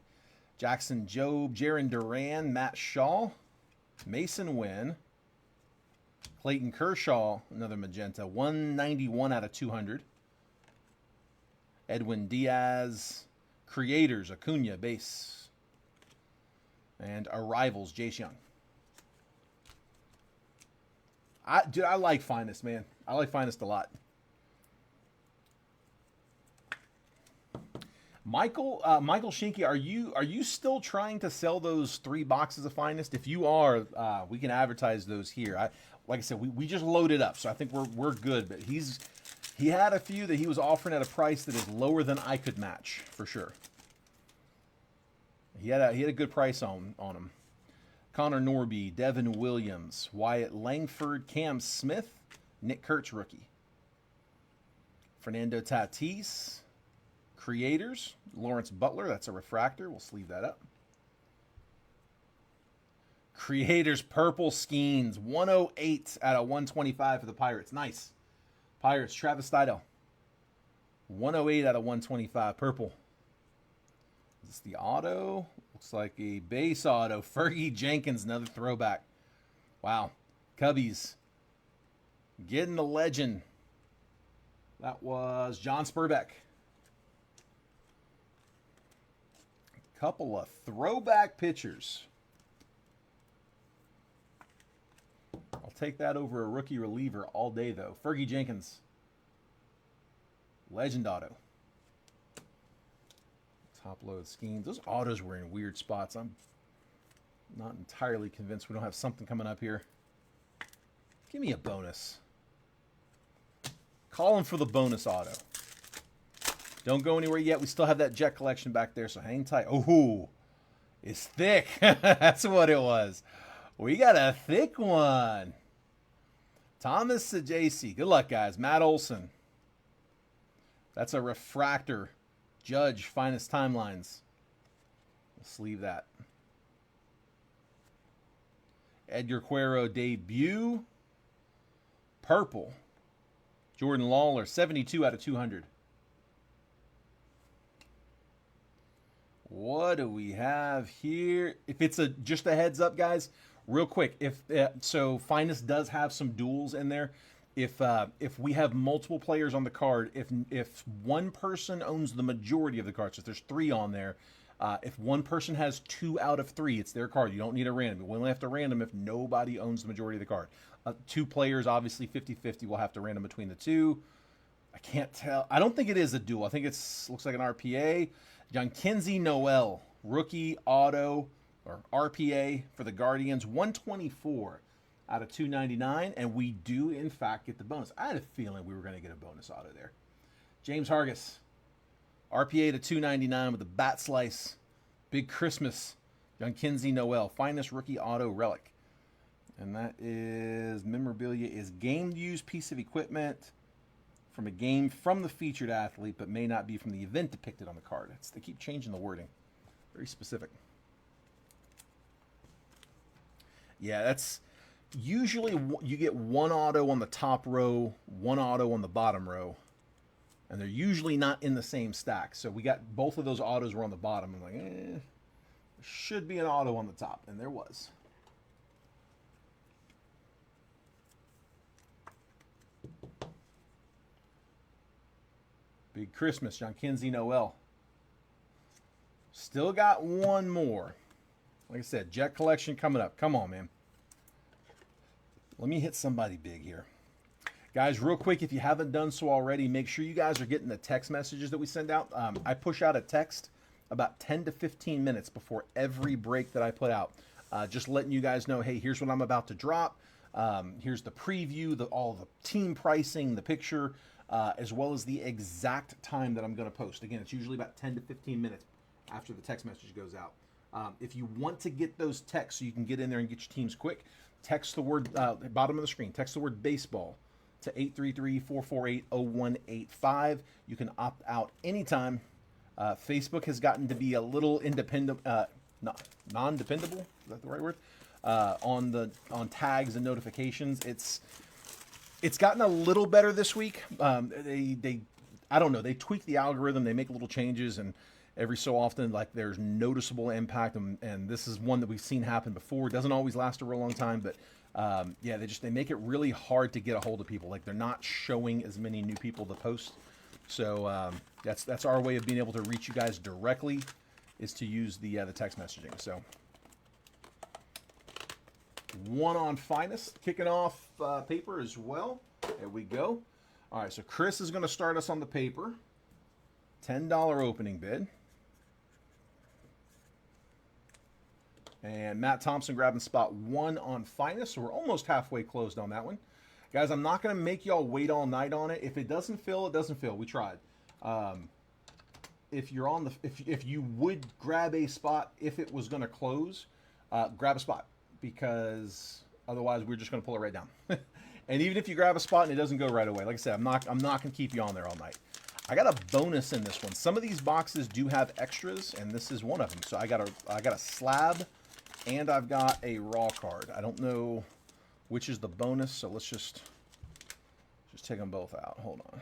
Speaker 1: Jackson Jobe, Jaron Duran, Matt Shaw. Mason Wynn. Clayton Kershaw, another magenta. 191 out of 200. Edwin Diaz. Creators, Acuna, base. And Arrivals, Jace Young. Dude, I like Finest, man. I like Finest a lot. Michael Shinky, are you still trying to sell those 3 boxes of Finest? If you are, we can advertise those here. Like I said, we just loaded up, so I think we're good. But he had a few that he was offering at a price that is lower than I could match for sure. He had a good price on them. Connor Norby, Devin Williams, Wyatt Langford, Cam Smith, Nick Kurtz rookie. Fernando Tatis, Creators, Lawrence Butler, that's a refractor. We'll sleeve that up. Creators, Purple Skeens, 108 out of 125 for the Pirates. Nice. Pirates, Travis Stidel. 108 out of 125, purple. Is this the auto? Looks like a base auto. Fergie Jenkins, another throwback. Wow. Cubbies. Getting the legend. That was John Spurbeck. Couple of throwback pitchers. I'll take that over a rookie reliever all day, though. Fergie Jenkins. Legend auto. Top load schemes. Those autos were in weird spots. I'm not entirely convinced we don't have something coming up here. Give me a bonus. Call him for the bonus auto. Don't go anywhere yet. We still have that Jet collection back there, so hang tight. Oh, it's thick. That's what it was. We got a thick one. Thomas Sajaci. Good luck, guys. Matt Olson. That's a refractor. Judge, Finest Timelines. We'll sleeve that. Edgar Cuero debut. Purple. Jordan Lawler, 72 out of 200. What do we have here? If it's just a heads up, guys, real quick. So Finest does have some duels in there. If we have multiple players on the card, if one person owns the majority of the cards, so if there's 3 on there, if one person has 2 out of 3, it's their card. You don't need a random. We only have to random if nobody owns the majority of the card. 2 players, obviously 50-50, will have to random between the 2. I can't tell. I don't think it is a duel. I think looks like an RPA. Jhonkensy Noel, rookie auto or RPA for the Guardians, 124 out of 299, and we do in fact get the bonus. I had a feeling we were going to get a bonus auto there. James Hargis, RPA to 299 with a bat slice. Big Christmas. Jhonkensy Noel, Finest rookie auto relic. And that is memorabilia is game used piece of equipment from a game from the featured athlete, but may not be from the event depicted on the card. They keep changing the wording. Very specific. Yeah, that's usually you get one auto on the top row, one auto on the bottom row, and they're usually not in the same stack. So we got both of those autos were on the bottom. I'm like, there should be an auto on the top, and there was. Big Christmas, John Kinsey Noel. Still got one more. Like I said, Jet Collection coming up. Come on, man. Let me hit somebody big here. Guys, real quick, if you haven't done so already, make sure you guys are getting the text messages that we send out. I push out a text about 10 to 15 minutes before every break that I put out. Just letting you guys know, hey, here's what I'm about to drop. Here's the preview, all the team pricing, the picture, as well as the exact time that I'm going to post. Again, it's usually about 10 to 15 minutes after the text message goes out. If you want to get those texts so you can get in there and get your teams quick, text the word, bottom of the screen, text the word baseball to 833-448-0185. You can opt out anytime. Facebook has gotten to be a little independent, non-dependable, is that the right word? On tags and notifications. It's gotten a little better this week. They I don't know, they tweak the algorithm, they make little changes, and every so often, like, there's noticeable impact, and this is one that we've seen happen before. It doesn't always last a real long time, but yeah, they make it really hard to get a hold of people. Like, they're not showing as many new people to post. So that's our way of being able to reach you guys directly, is to use the text messaging. So one on Finest, kicking off paper as well. There we go. All right, so Chris is going to start us on the paper. $10 opening bid. And Matt Thompson grabbing spot 1 on Finest, so we're almost halfway closed on that one. Guys, I'm not going to make y'all wait all night on it. If it doesn't fill, it doesn't fill. We tried. If you're on the, if you would grab a spot if it was going to close, grab a spot, because otherwise we're just going to pull it right down. And even if you grab a spot and it doesn't go right away, like I said, I'm not going to keep you on there all night. I got a bonus in this one. Some of these boxes do have extras, and this is one of them. So I got a slab, and I've got a raw card. I don't know which is the bonus, so let's just take them both out. Hold on.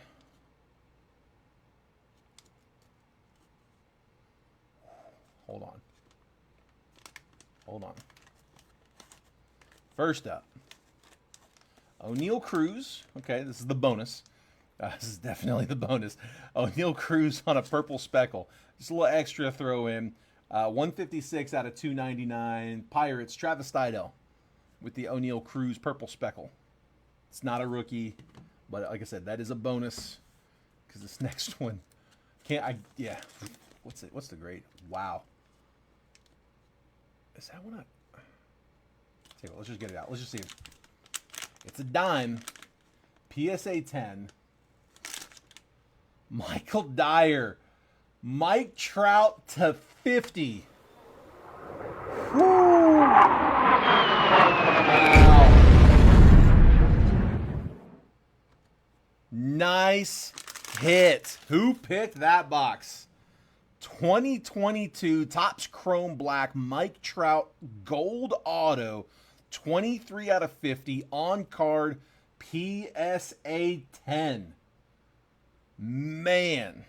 Speaker 1: Hold on. First up, O'Neal Cruz. Okay, this is the bonus. This is definitely the bonus. O'Neal Cruz on a purple speckle. Just a little extra throw in. 156 out of 299. Pirates, Travis Steidel with the O'Neal Cruz purple speckle. It's not a rookie, but like I said, that is a bonus, because this next one yeah. What's the grade? Wow. Is that one? Let's just get it out. Let's just see. It's a dime. PSA 10. Michael Dyer. Mike Trout to 50. Woo! Wow. Nice hit. Who picked that box? 2022 Topps Chrome Black Mike Trout Gold Auto. 23 out of 50 on card. PSA 10. Man.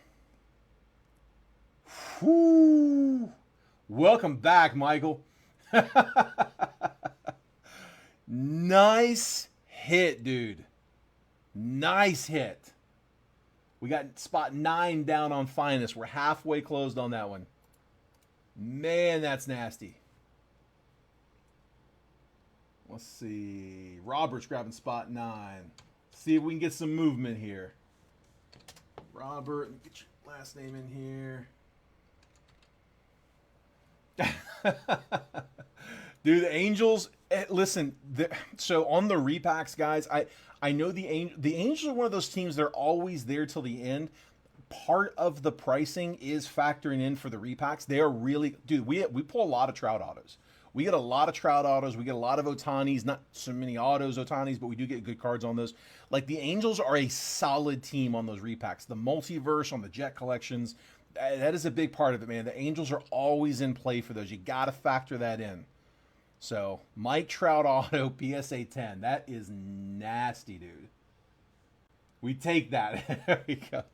Speaker 1: Whoo. Welcome back, Michael. Nice hit, dude. Nice hit. We got spot 9 down on Finest. We're halfway closed on that one. Man, that's nasty. Let's see. Robert's grabbing spot 9. See if we can get some movement here. Robert, get your last name in here. Dude, the Angels, listen, so on the repacks, guys, I know the Angels are one of those teams that are always there till the end. Part of the pricing is factoring in for the repacks. They are really, dude, we pull a lot of Trout autos. We get a lot of Trout autos. We get a lot of Otanis. Not so many autos, Otanis, but we do get good cards on those. Like, the Angels are a solid team on those repacks. The multiverse on the Jet collections, that is a big part of it, man. The Angels are always in play for those. You got to factor that in. So Mike Trout auto PSA 10. That is nasty, dude. We take that. There we go.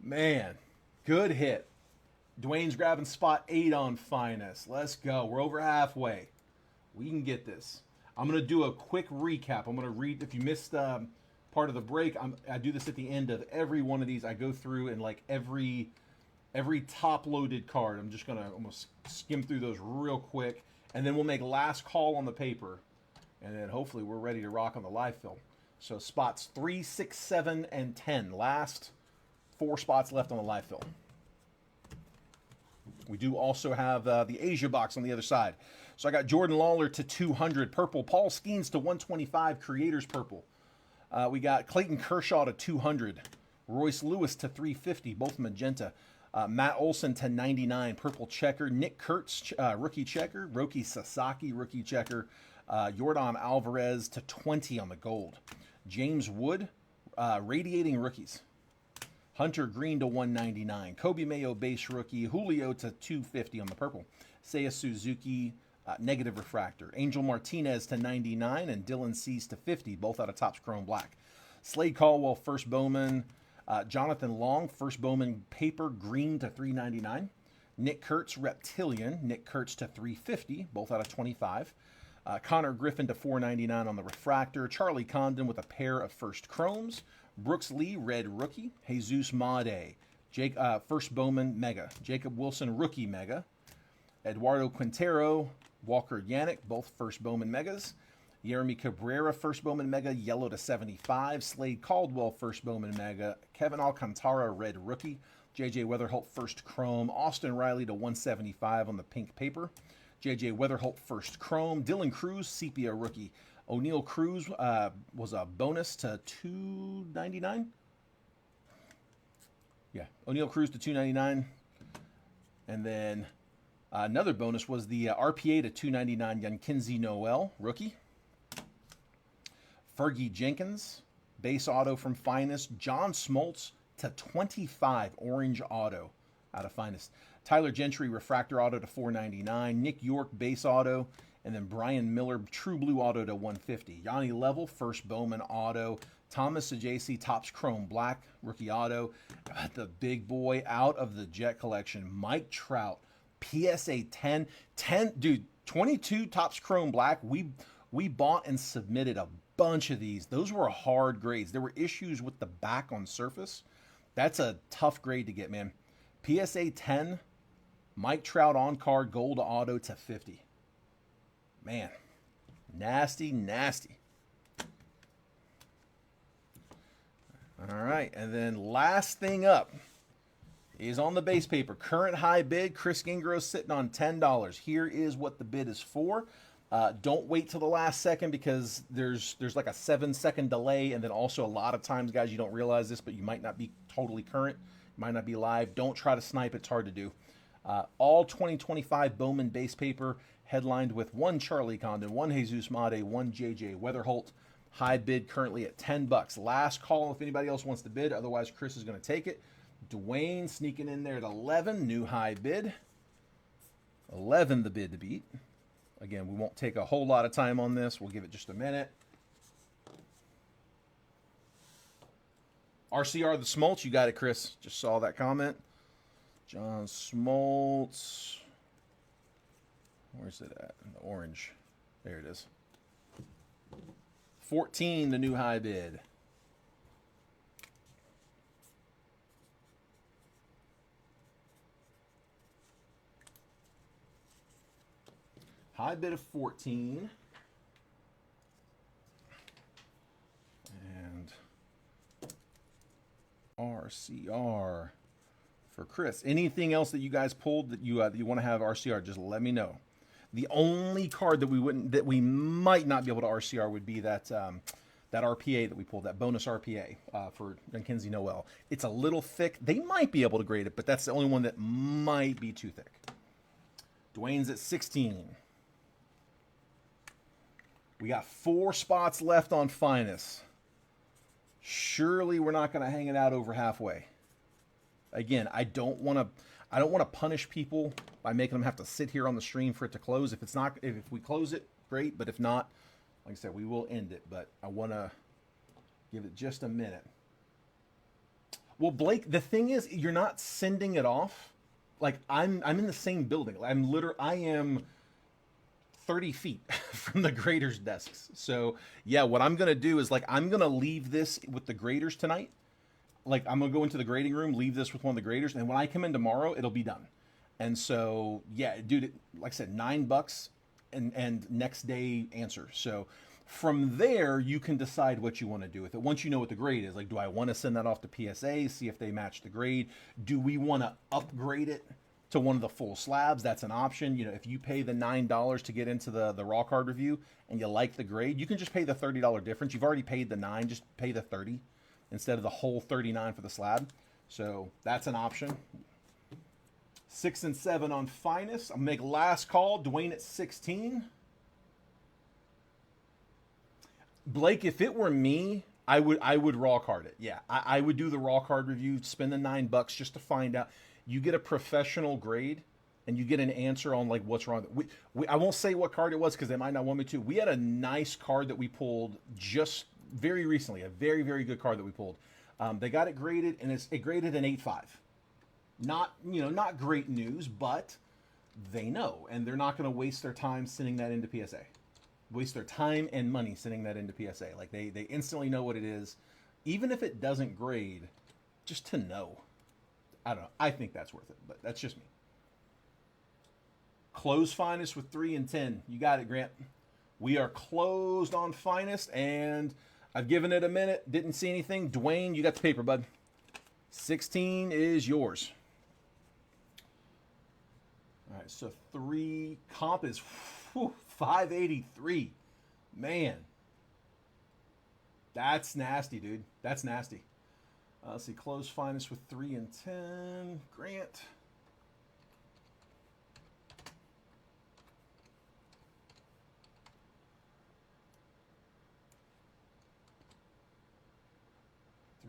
Speaker 1: Man, good hit. Dwayne's grabbing spot 8 on Finest. Let's go. We're over halfway. We can get this. I'm going to do a quick recap. I'm going to read, if you missed part of the break, I do this at the end of every one of these. I go through and like every top-loaded card. I'm just going to almost skim through those real quick. And then we'll make last call on the paper. And then hopefully we're ready to rock on the live film. So spots 3, 6, 7, and 10. Last 4 spots left on the live film. We do also have the Asia box on the other side. So I got Jordan Lawler to 200 purple. Paul Skeens to 125 Creators purple. We got Clayton Kershaw to 200. Royce Lewis to 350, both magenta. Matt Olson to 99 purple checker. Nick Kurtz rookie checker. Roki Sasaki rookie checker. Yordan Alvarez to 20 on the gold. James Wood radiating rookies. Hunter Green to 199. Kobe Mayo base rookie. Julio to 250 on the purple. Seiya Suzuki negative refractor. Angel Martinez to 99 and Dylan Cease to 50, both out of Topps Chrome Black. Slade Caldwell first Bowman. Jonathan Long first Bowman paper green to 399. Nick Kurtz reptilian. Nick Kurtz to 350, both out of 25. Connor Griffin to 499 on the refractor. Charlie Condon with a pair of first chromes. Brooks Lee, red rookie. Jesus Made, first Bowman mega. Jacob Wilson, rookie mega. Eduardo Quintero, Walker Yannick, both first Bowman megas. Yeremy Cabrera, first Bowman mega, yellow to 75. Slade Caldwell, first Bowman mega. Kevin Alcantara, red rookie. JJ Weatherholt, first chrome. Austin Riley to 175 on the pink paper. JJ Weatherholt, first chrome. Dylan Cruz, sepia rookie. O'Neal Cruz was a bonus to 299. Yeah, O'Neal Cruz to 299. And then another bonus was the RPA to 299 Yankinzi Noel, rookie. Fergie Jenkins, base auto from Finest. John Smoltz to 25, orange auto out of Finest. Tyler Gentry, refractor auto to 499. Nick York, base auto. And then Brian Miller, true blue auto to 150. Yanni Level, first Bowman auto. Thomas Sajasi, Topps Chrome Black, rookie auto. The big boy out of the Jet collection, Mike Trout, PSA 10. Dude, 22 Topps Chrome Black. We bought and submitted a bunch of these. Those were hard grades. There were issues with the back on surface. That's a tough grade to get, man. PSA 10, Mike Trout on card, gold auto to 50. Man, nasty, nasty. All right, and then last thing up is on the base paper. Current high bid, Chris Gingros sitting on $10. Here is what the bid is for. Don't wait till the last second because there's like a 7-second delay, and then also a lot of times, guys, you don't realize this, but you might not be totally current, you might not be live. Don't try to snipe; it's hard to do. All 2025 Bowman base paper, headlined with 1 Charlie Condon, 1 Jesus Made, 1 JJ Weatherholt. High bid currently at $10. Last call if anybody else wants to bid. Otherwise, Chris is going to take it. Dwayne sneaking in there at 11. New high bid. 11 the bid to beat. Again, we won't take a whole lot of time on this. We'll give it just a minute. RCR the Smoltz. You got it, Chris. Just saw that comment. John Smoltz. Where's it at? The orange. There it is. 14, the new high bid. High bid of 14. And RCR for Chris. Anything else that you guys pulled that you want to have RCR, just let me know. The only card that we might not be able to RCR would be that that RPA that we pulled, that bonus RPA for Yankinzi Noel. It's a little thick. They might be able to grade it, but that's the only one that might be too thick. Dwayne's at 16. We got 4 spots left on Finest. Surely we're not going to hang it out over halfway. Again, I don't want I don't want to punish people by making them have to sit here on the stream for it to close. If it's not, if we close it, great. But if not, like I said, we will end it. But I want to give it just a minute. Well, Blake, the thing is, you're not sending it off. Like I'm in the same building. I am 30 feet from the graders' desks. So yeah, what I'm gonna do is like I'm gonna leave this with the graders tonight. Like I'm gonna go into the grading room, leave this with one of the graders, and when I come in tomorrow, it'll be done. And so yeah, dude, like I said, $9 and next day answer. So from there, you can decide what you want to do with it. Once you know what the grade is, like, do I want to send that off to PSA, see if they match the grade? Do we want to upgrade it to one of the full slabs? That's an option. You know, if you pay the $9 to get into the raw card review and you like the grade, you can just pay the $30 difference. You've already paid the $9, just pay the $30 instead of the whole $39 for the slab. So that's an option. 6 and 7 on Finest. I'll make last call. Dwayne at 16. Blake, if it were me, I would raw card it. Yeah, I would do the raw card review, spend the $9 just to find out. You get a professional grade, and you get an answer on like what's wrong. I won't say what card it was because they might not want me to. We had a nice card that we pulled just very recently, a very, very good card that we pulled. They got it graded, and it graded an 8.5. Not great news, but they know, and they're not going to waste their time sending that into PSA. Waste their time and money sending that into PSA. Like they instantly know what it is, even if it doesn't grade, just to know. I don't know. I think that's worth it, but that's just me. Close Finest with 3 and 10. You got it, Grant. We are closed on Finest, and I've given it a minute. Didn't see anything. Dwayne, you got the paper, bud. 16 is yours. All right, so 3 comp is 583. Man, that's nasty, dude. That's nasty. Let's see, close Finest with 3 and 10. Grant.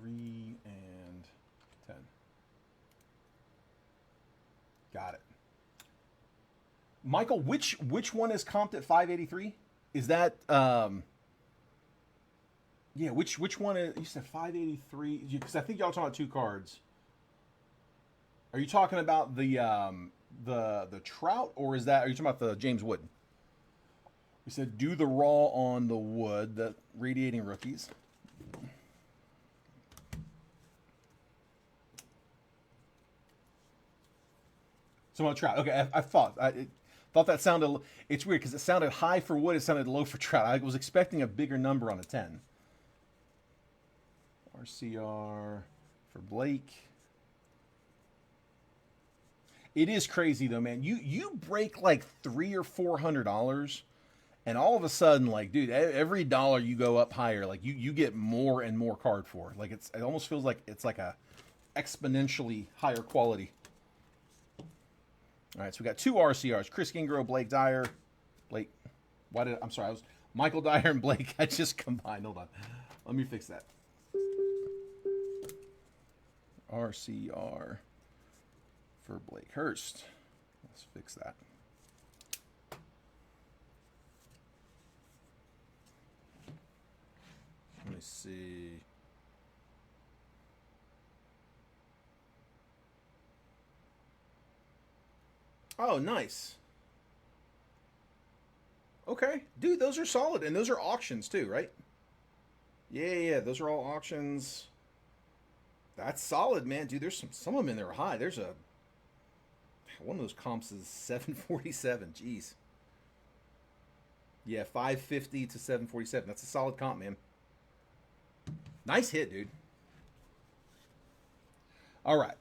Speaker 1: Three and 10. Got it. Michael, which one is comped at 583? Is that yeah, which one is, you said 583? Because I think y'all talking about 2 cards. Are you talking about the Trout, or are you talking about the James Wood? We said do the raw on the Wood, the radiating rookies. So on Trout. Okay, I thought that sounded. It's weird because it sounded high for Wood. It sounded low for Trout. I was expecting a bigger number on a 10. RCR for Blake. It is crazy though, man. You break like $300 or $400, and all of a sudden, like, dude, every dollar you go up higher, like you get more and more card for. Like it almost feels like it's like a exponentially higher quality. All right, so we got 2 RCRs: Chris Gingro, Blake Dyer. I'm sorry, I was Michael Dyer and Blake. I just combined. Hold on, let me fix that. RCR for Blake Hurst. Let's fix that. Let me see. Oh, nice. Okay. Dude, those are solid. And those are auctions too, right? Yeah. Those are all auctions. That's solid, man. Dude, there's some of them in there high. There's one of those comps is 747. Jeez. Yeah, 550 to 747. That's a solid comp, man. Nice hit, dude. All right.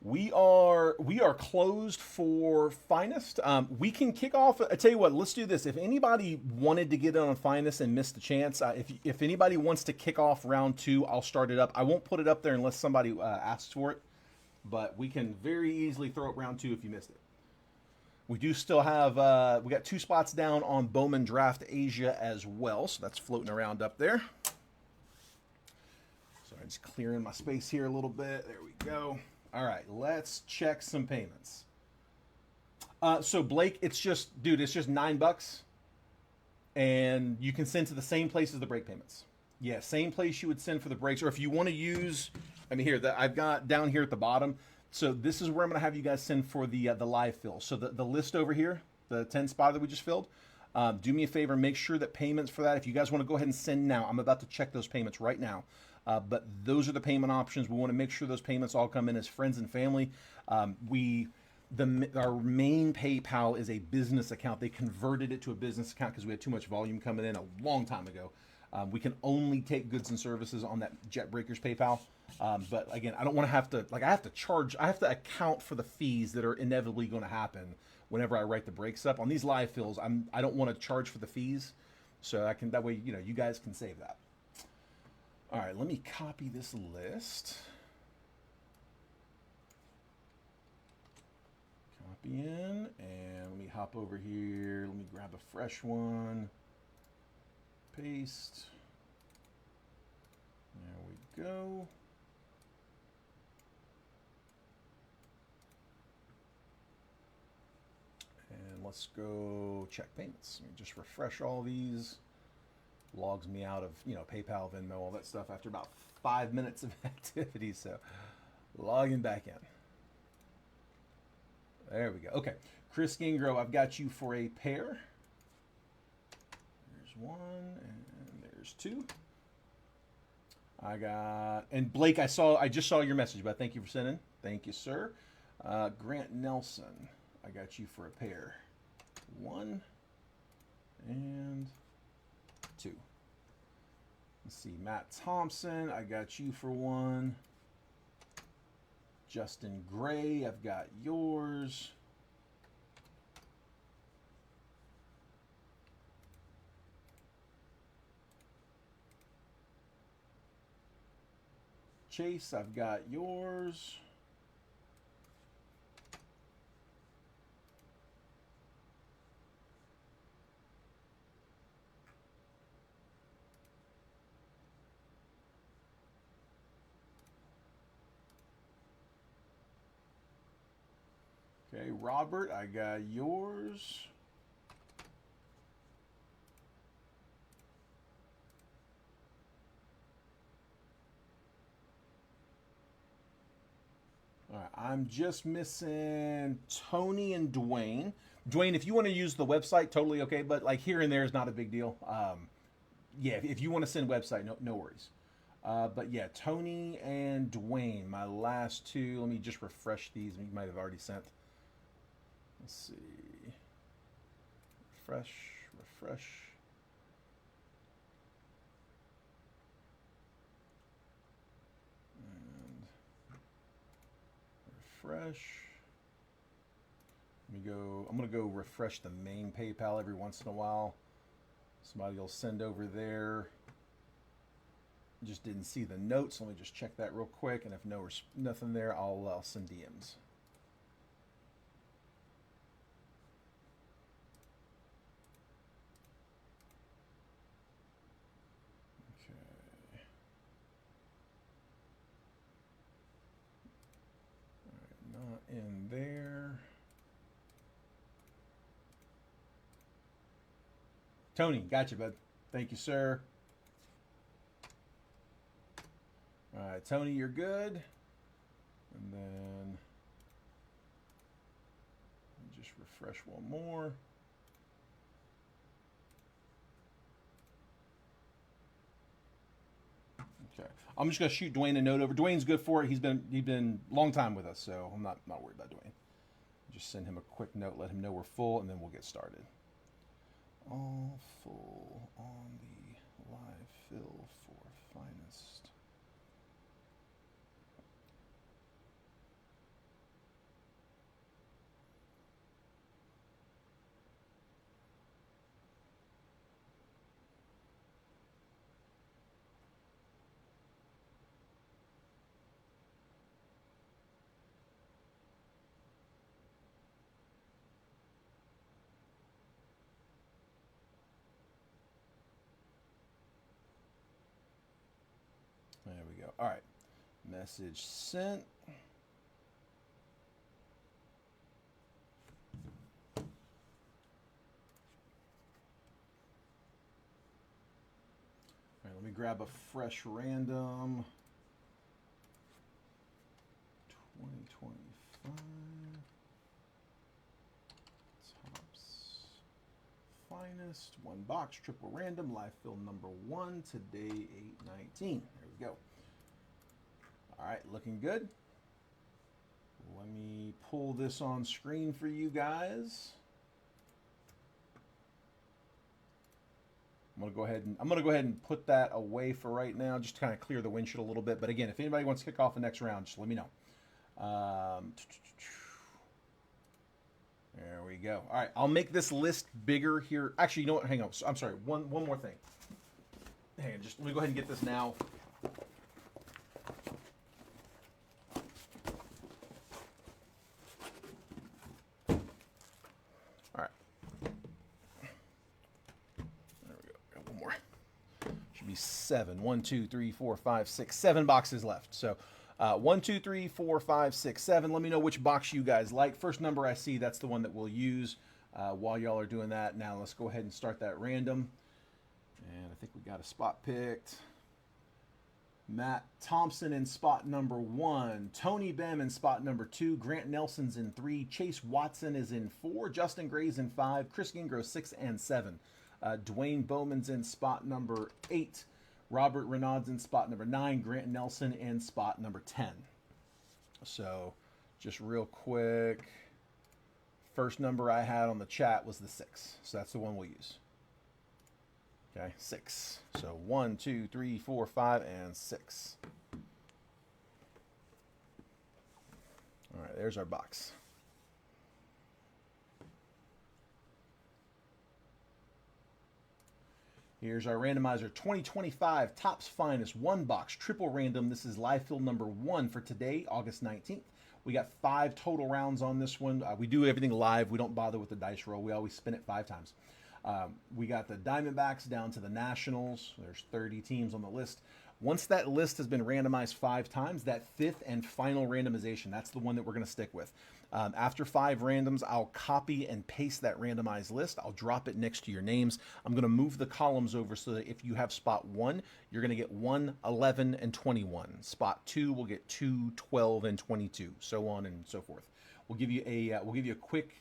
Speaker 1: We are closed for Finest. We can kick off. I tell you what, let's do this. If anybody wanted to get in on Finest and missed the chance, if anybody wants to kick off round 2, I'll start it up. I won't put it up there unless somebody asks for it, but we can very easily throw up round 2 if you missed it. We do still have we got 2 spots down on Bowman Draft Asia as well, so that's floating around up there. So I'm just clearing my space here a little bit. There we go. All right, let's check some payments. So Blake, it's just, dude, it's just $9, and you can send to the same place as the break payments. Yeah, same place you would send for the breaks, or if you want to use, I mean, here that I've got down here at the bottom. So this is where I'm going to have you guys send for the live fill. So the list over here, the 10 spot that we just filled. Do me a favor, make sure that payments for that. If you guys want to go ahead and send now, I'm about to check those payments right now. But those are the payment options. We want to make sure those payments all come in as friends and family. Our main PayPal is a business account. They converted it to a business account because we had too much volume coming in a long time ago. We can only take goods and services on that JetBreakers PayPal. But again, I don't want to have to, like, I have to account for the fees that are inevitably going to happen whenever I write the breaks up. On these live fills, I don't want to charge for the fees. So that way, you guys can save that. All right, let me copy this list. Copy in, and let me hop over here. Let me grab a fresh one. Paste. There we go. And let's go check payments. Let me just refresh all these. Logs me out of, PayPal, Venmo, all that stuff after about 5 minutes of activity. So logging back in. There we go. Okay. Chris Gingro, I've got you for a pair. There's one and there's two. And Blake, I just saw your message, but thank you for sending. Thank you, sir. Grant Nelson, I got you for a pair. One and two. Let's see, Matt Thompson, I got you for one. Justin Gray, I've got yours. Chase, I've got yours. Okay, Robert, I got yours. All right, I'm just missing Tony and Dwayne. Dwayne, if you want to use the website, totally okay, but like here and there is not a big deal. Yeah, if you want to send website, no worries. But yeah, Tony and Dwayne, my last two. Let me just refresh these. You might have already sent. Let's see. Refresh. And refresh. I'm going to go refresh the main PayPal every once in a while. Somebody will send over there. Just didn't see the notes. Let me just check that real quick. And if nothing there, I'll send DMs. In there. Tony, gotcha, bud. Thank you, sir. All right, Tony, you're good. And then just refresh one more. Okay, I'm just gonna shoot Dwayne a note over. Dwayne's good for it. He's been a long time with us, so I'm not worried about Dwayne. Just send him a quick note, let him know we're full, and then we'll get started. All full on the live fill for finest. There we go. All right. Message sent. grab a fresh random. 2025. Topps Finest. One box, triple random, live fill number 1, today 8/19. There we go. All right, looking good. Let me pull this on screen for you guys. I'm gonna go ahead and put that away for right now, just to kind of clear the windshield a little bit. But again, if anybody wants to kick off the next round, just let me know. There we go. All right, I'll make this list bigger here. Actually, you know what? Hang on. I'm sorry. One more thing. Hang on. Just let me go ahead and get this now. All right. There we go. Got one more. Should be 7. 1, 2, 3, 4, 5, 6, 7 boxes left. So 1, 2, 3, 4, 5, 6, 7. Let me know which box you guys like. First number I see, that's the one that we'll use while y'all are doing that. Now let's go ahead and start that random. And I think we got a spot picked. Matt Thompson in spot number 1. Tony Bem in spot number 2. Grant Nelson's in 3. Chase Watson is in 4. Justin Gray's in 5. Chris Gingro 6 and 7. Dwayne Bowman's in spot number 8. Robert Renaud's in spot number 9. Grant Nelson in spot number 10. So just real quick, first number I had on the chat was the 6. So that's the one we'll use. Okay, 6. So 1, 2, 3, 4, 5, and 6. All right, there's our box. Here's our randomizer 2025 Topps Finest 1 box triple random. This is live fill number 1 for today, August 19th. We got 5 total rounds on this one. We do everything live. We don't bother with the dice roll. We always spin it 5 times. We got the Diamondbacks down to the Nationals. There's 30 teams on the list. Once that list has been randomized 5 times, that 5th and final randomization, that's the one that we're going to stick with. After 5 randoms, I'll copy and paste that randomized list. I'll drop it next to your names. I'm going to move the columns over so that if you have spot 1, you're going to get 1, 11, and 21. Spot 2 will get 2, 12, and 22, so on and so forth. We'll give you a quick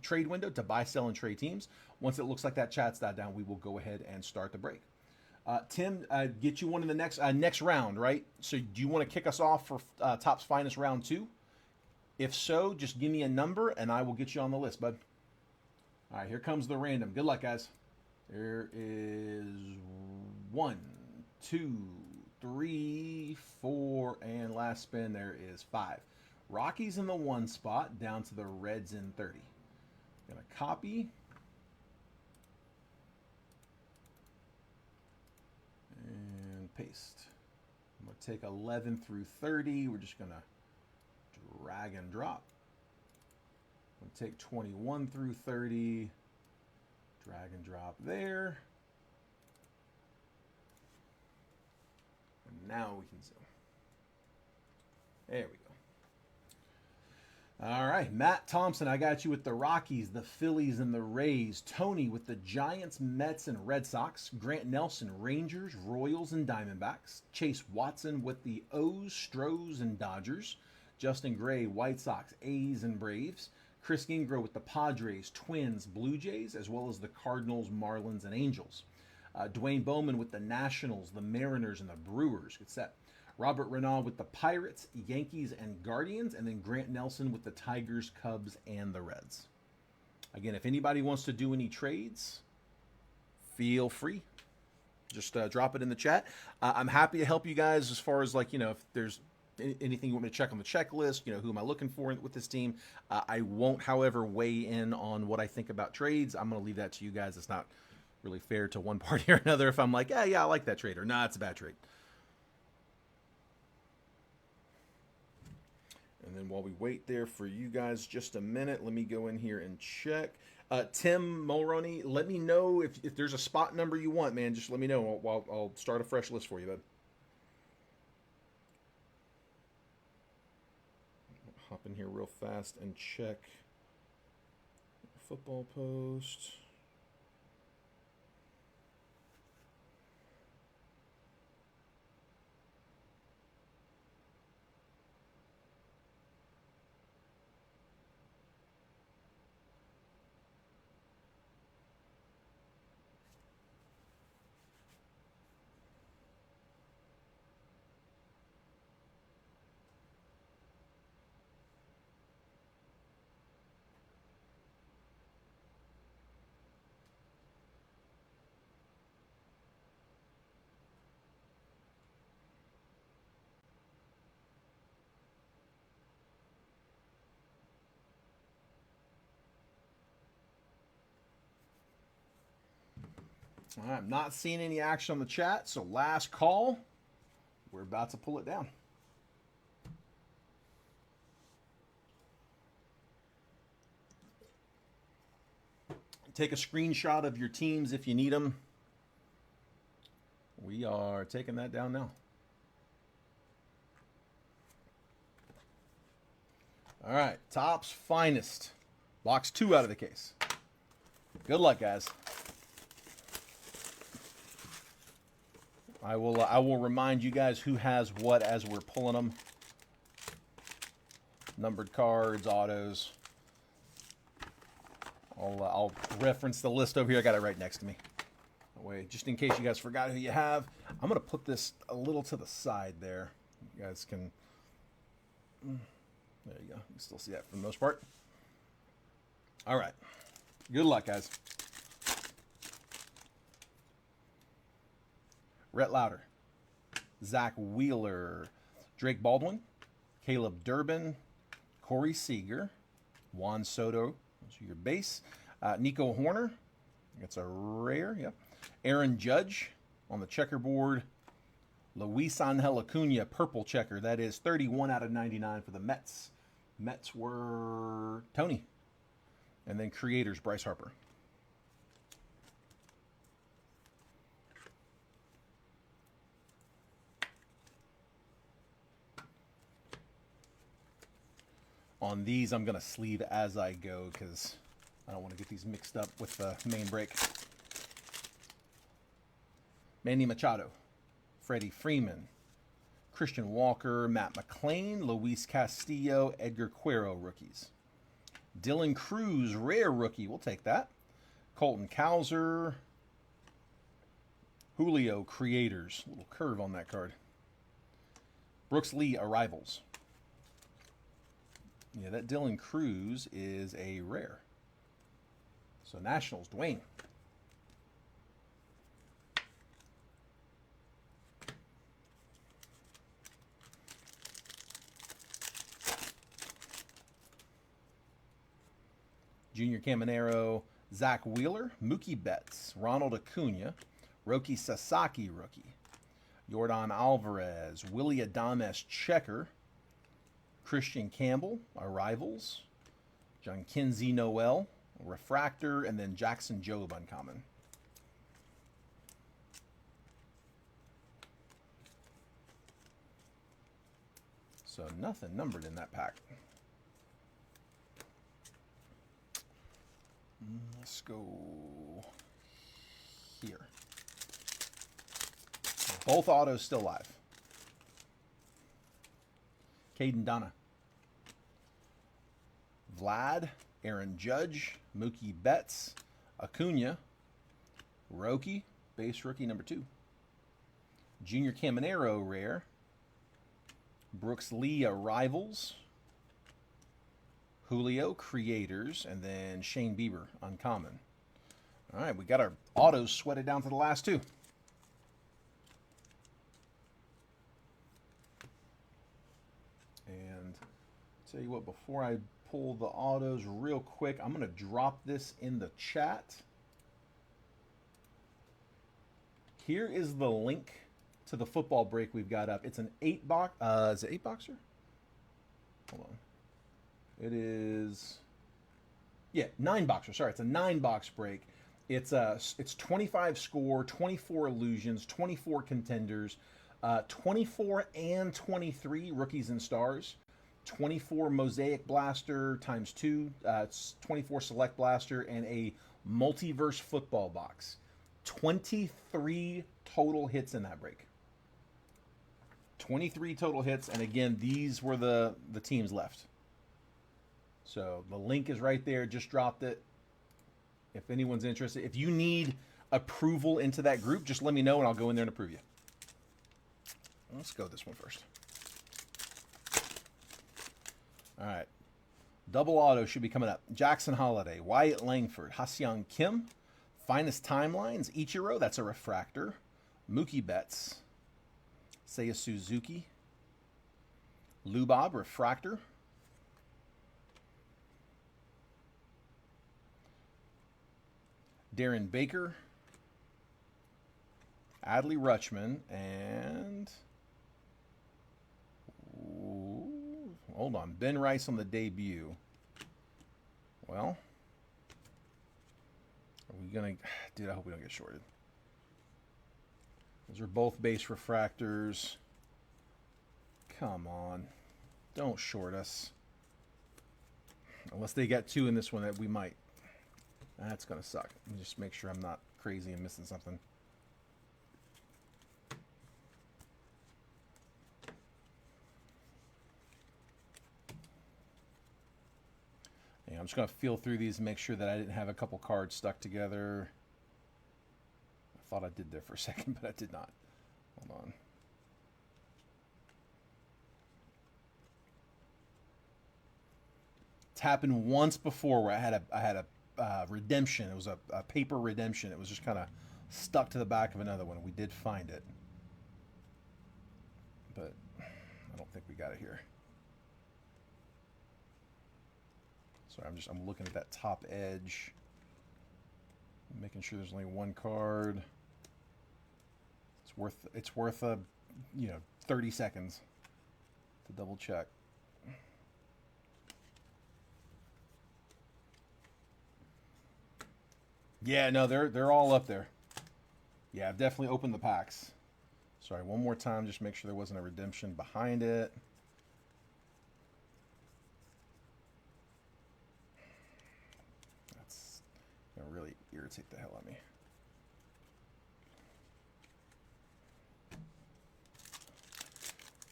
Speaker 1: trade window to buy, sell, and trade teams. Once it looks like that chat's died down, we will go ahead and start the break. Tim, get you one in the next round, right? So do you want to kick us off for Topps Finest round 2? If so, just give me a number and I will get you on the list, bud. All right, here comes the random. Good luck, guys. There is 1, 2, 3, 4, and last spin there is 5. Rockies in the 1 spot, down to the Reds in 30. Gonna copy. And paste. I'm gonna take 11 through 30. We're just gonna drag and drop. I'm gonna take 21 through 30. Drag and drop there. And now we can zoom. There we go. All right, Matt Thompson, I got you with the Rockies, the Phillies, and the Rays. Tony with the Giants, Mets, and Red Sox. Grant Nelson, Rangers, Royals, and Diamondbacks. Chase Watson with the O's, Stros, and Dodgers. Justin Gray, White Sox, A's, and Braves. Chris Gingro with the Padres, Twins, Blue Jays, as well as the Cardinals, Marlins, and Angels. Dwayne Bowman with the Nationals, the Mariners, and the Brewers. Good set. Robert Renaud with the Pirates, Yankees, and Guardians, and then Grant Nelson with the Tigers, Cubs, and the Reds. Again, if anybody wants to do any trades, feel free. Just drop it in the chat. I'm happy to help you guys as far as, like, if there's anything you want me to check on the checklist, who am I looking for with this team. I won't, however, weigh in on what I think about trades. I'm going to leave that to you guys. It's not really fair to one party or another if I'm like, yeah, I like that trade, or nah, it's a bad trade. And then while we wait there for you guys just a minute, let me go in here and check. Tim Mulroney, let me know if there's a spot number you want, man. Just let me know. I'll start a fresh list for you, bud. Hop in here real fast and check Football Post. All right, I'm not seeing any action on the chat, so last call. We're about to pull it down. Take a screenshot of your teams if you need them. We are taking that down now. All right, Topps Finest. Box 2 out of the case. Good luck, guys. I will remind you guys who has what as we're pulling them. Numbered cards, autos. I'll reference the list over here. I got it right next to me. That way, just in case you guys forgot who you have, I'm going to put this a little to the side there. You guys can... There you go. You can still see that for the most part. All right. Good luck, guys. Rhett Lauder, Zach Wheeler, Drake Baldwin, Caleb Durbin, Corey Seager, Juan Soto, those are your base, Nico Horner, that's a rare, yeah. Aaron Judge on the checkerboard, Luis Angel Acuna, purple checker, that is 31 out of 99 for the Mets. Mets were Tony, and then creators Bryce Harper. On these, I'm going to sleeve as I go because I don't want to get these mixed up with the main break. Manny Machado, Freddie Freeman, Christian Walker, Matt McClain, Luis Castillo, Edgar Cuero rookies. Dylan Cruz, rare rookie. We'll take that. Colton Cowser. Julio, creators. Little curve on that card. Brooks Lee, arrivals. Yeah, that Dylan Cruz is a rare. So Nationals, Dwayne. Junior Caminero, Zach Wheeler, Mookie Betts, Ronald Acuna, Roki Sasaki rookie, Yordan Alvarez, Willie Adames checker, Christian Campbell, arrivals, John Kinsey Noel, refractor, and then Jackson Jobe uncommon. So nothing numbered in that pack. Let's go here. Both autos still live. Caden Donna. Vlad, Aaron Judge, Mookie Betts, Acuna, Roki, base rookie number 2. Junior Caminero, rare. Brooks Lee, arrivals. Julio, creators, and then Shane Bieber, uncommon. All right, we got our autos sweated down to the last 2. And tell you what, before I pull the autos real quick, I'm going to drop this in the chat. Here is the link to the football break we've got up. It's an 8-box. Is it 8-boxer? Hold on. It is, yeah, 9-boxer. Sorry, it's a 9-box break. It's 25 score, 24 illusions, 24 contenders, 24 and 23 rookies and stars, 24 mosaic blaster times 2, it's 24 select blaster, and a multiverse football box. 23 total hits in that break. 23 total hits, and again, these were the teams left. So the link is right there. Just dropped it. If anyone's interested, if you need approval into that group, just let me know and I'll go in there and approve you. Let's go this one first. All right. Double auto should be coming up. Jackson Holiday, Wyatt Langford, Ha-Seong Kim, Finest Timelines, Ichiro, that's a refractor. Mookie Betts, Seiya Suzuki, Lubob, refractor. Darren Baker, Adley Rutschman, and ooh, hold on, Ben Rice on the debut. Well, are we gonna, dude, I hope we don't get shorted. Those are both base refractors. Come on, don't short us. Unless they get two in this one, that we might. That's gonna suck. Let me just make sure I'm not crazy and missing something. Yeah, I'm just going to feel through these and make sure that I didn't have a couple cards stuck together. I thought I did there for a second, but I did not. Hold on. It's happened once before where I had a redemption. It was a paper redemption. It was just kind of stuck to the back of another one. We did find it, but I don't think we got it here. Sorry, I'm looking at that top edge, making sure there's only one card. It's worth a 30 seconds to double check. Yeah, no, they're all up there. Yeah, I've definitely opened the packs. Sorry, one more time, just make sure there wasn't a redemption behind it. Really irritate the hell out of me.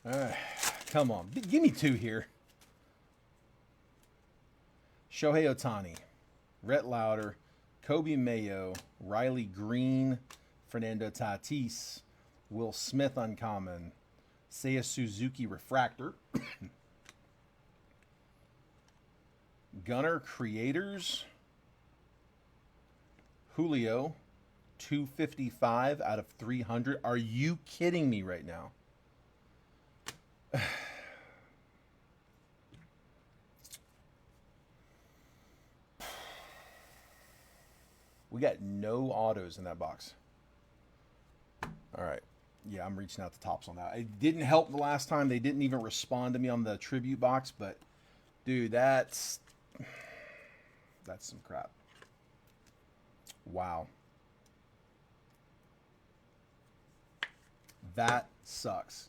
Speaker 1: All right, come on, give me two here. Shohei Ohtani, Rhett Lauder, Kobe Mayo, Riley Green, Fernando Tatis, Will Smith uncommon, Seiya Suzuki refractor, Gunner Creators, Julio, 255 out of 300. Are you kidding me right now? We got no autos in that box. All right. Yeah, I'm reaching out the tops on that. It didn't help the last time. They didn't even respond to me on the tribute box, but dude, that's some crap. Wow. That sucks.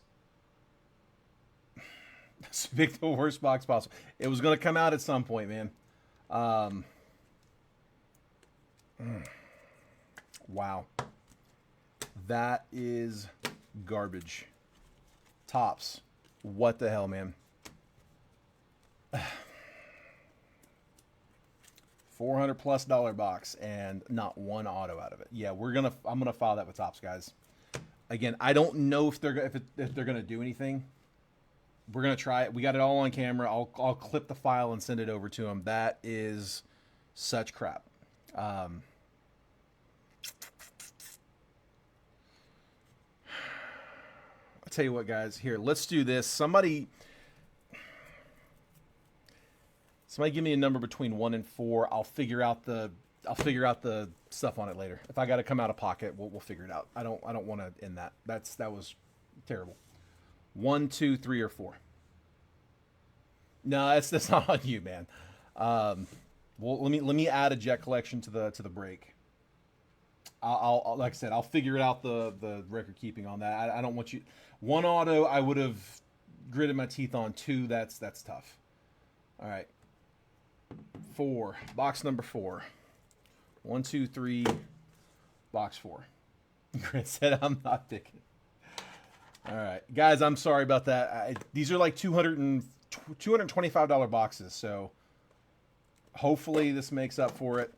Speaker 1: Let's pick the worst box possible. It was going to come out at some point, man. Wow. That is garbage. Tops. What the hell, man? $400+ box and not one auto out of it. Yeah, I'm gonna file that with Tops, guys. Again, I don't know if they're gonna do anything. We're gonna try it. We got it all on camera. I'll clip the file and send it over to them. That is such crap. I'll tell you what, guys. Here, let's do this. Somebody give me a number between 1 and 4. I'll figure out the stuff on it later. If I got to come out of pocket, we'll figure it out. I don't want to end that. That was terrible. 1, 2, 3, or 4. No, that's not on you, man. Well, let me add a Jet collection to the break. I'll like I said, I'll figure it out the record keeping on that. I don't want you. One auto, I would have gritted my teeth on. 2, that's tough. All right. 4, box number 4. 1, 2, 3, box 4. Grant said I'm not picking. All right, guys, I'm sorry about that. These are like $225 boxes, so hopefully this makes up for it.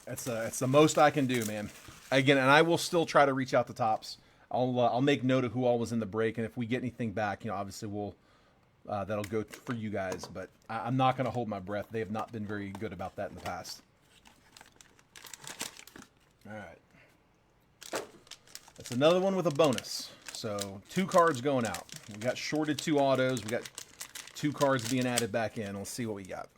Speaker 1: It's the most I can do, man. Again, and I will still try to reach out to Tops. I'll make note of who all was in the break, and if we get anything back, obviously we'll that'll go for you guys. But I'm not going to hold my breath. They have not been very good about that in the past. All right. That's another one with a bonus. So 2 cards going out. We got shorted 2 autos. We got 2 cards being added back in. Let's see what we got.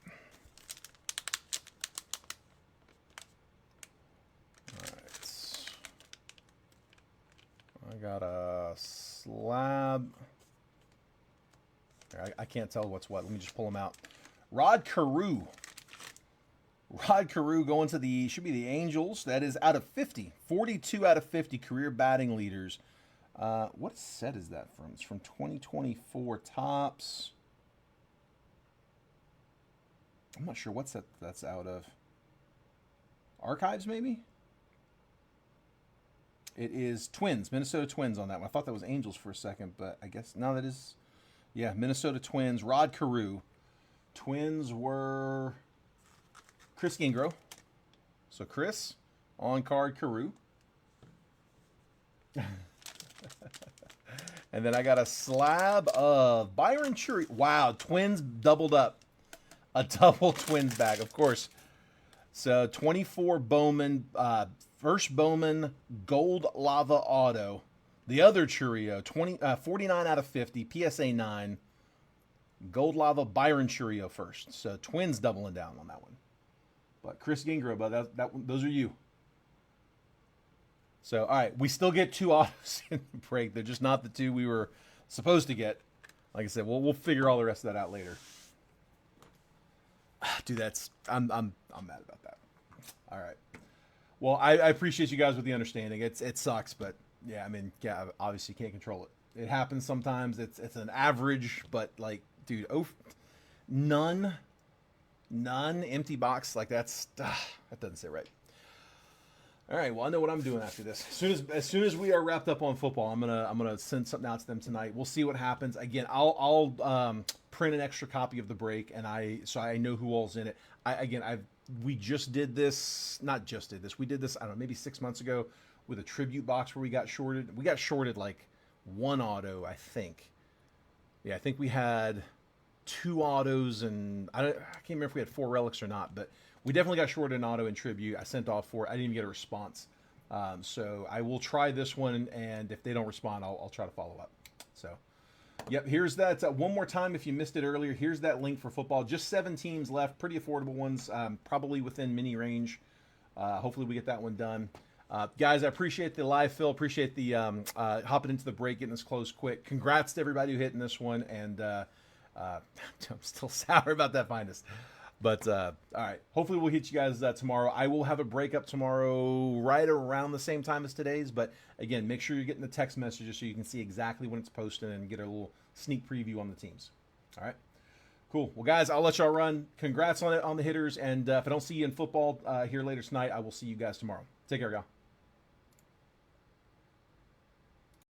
Speaker 1: All right. slab. I can't tell what's what. Let me just pull them out. Rod Carew. Rod Carew going to the, should be the Angels. That is out of 50. 42 out of 50 career batting leaders. What set is that from? It's from 2024 Topps. I'm not sure what set that's out of. Archives, maybe? It is Twins, Minnesota Twins on that one. I thought that was Angels for a second, but I guess now that is, yeah, Minnesota Twins. Rod Carew. Twins were Chris Gingro. So Chris, on card Carew. And then I got a slab of Byron Churi. Wow, Twins doubled up. A double Twins bag, of course. So 24 Bowman, first Bowman Gold Lava Auto. The other Churio, 49 out of 50, PSA 9. Gold Lava Byron Churio first. So Twins doubling down on that one. But Chris Gingro, but those are you. So, all right, we still get 2 autos in the break. They're just not the 2 we were supposed to get. Like I said, we'll figure all the rest of that out later. Dude, I'm mad about that. All right. Well, I appreciate you guys with the understanding. It sucks, but yeah, I mean, yeah, obviously you can't control it. It happens sometimes. It's an average, but like, dude, none empty box, like that doesn't sit right. All right, well, I know what I'm doing after this. As soon as we are wrapped up on football, I'm gonna send something out to them tonight. We'll see what happens. Again, I'll print an extra copy of the break, and so I know who all's in it. We just did this, not just did this. We did this, I don't know, maybe 6 months ago with a tribute box where we got shorted. We got shorted like 1 auto, I think. Yeah, I think we had 2 autos, and I can't remember if we had 4 relics or not, but we definitely got shorted an auto in tribute. I sent off for it. I didn't even get a response. So I will try this one, and if they don't respond, I'll try to follow up. So, yep, here's that. One more time, if you missed it earlier, here's that link for football. Just 7 teams left, pretty affordable ones, probably within mini range. Hopefully we get that one done. Guys, I appreciate the live fill. Appreciate the hopping into the break, getting this closed quick. Congrats to everybody who hit in this one, and I'm still sour about that finest. But, all right, hopefully we'll hit you guys tomorrow. I will have a breakup tomorrow right around the same time as today's. But, again, make sure you're getting the text messages so you can see exactly when it's posted and get a little sneak preview on the teams. All right, cool. Well, guys, I'll let y'all run. Congrats on the hitters. And if I don't see you in football here later tonight, I will see you guys tomorrow. Take care, y'all.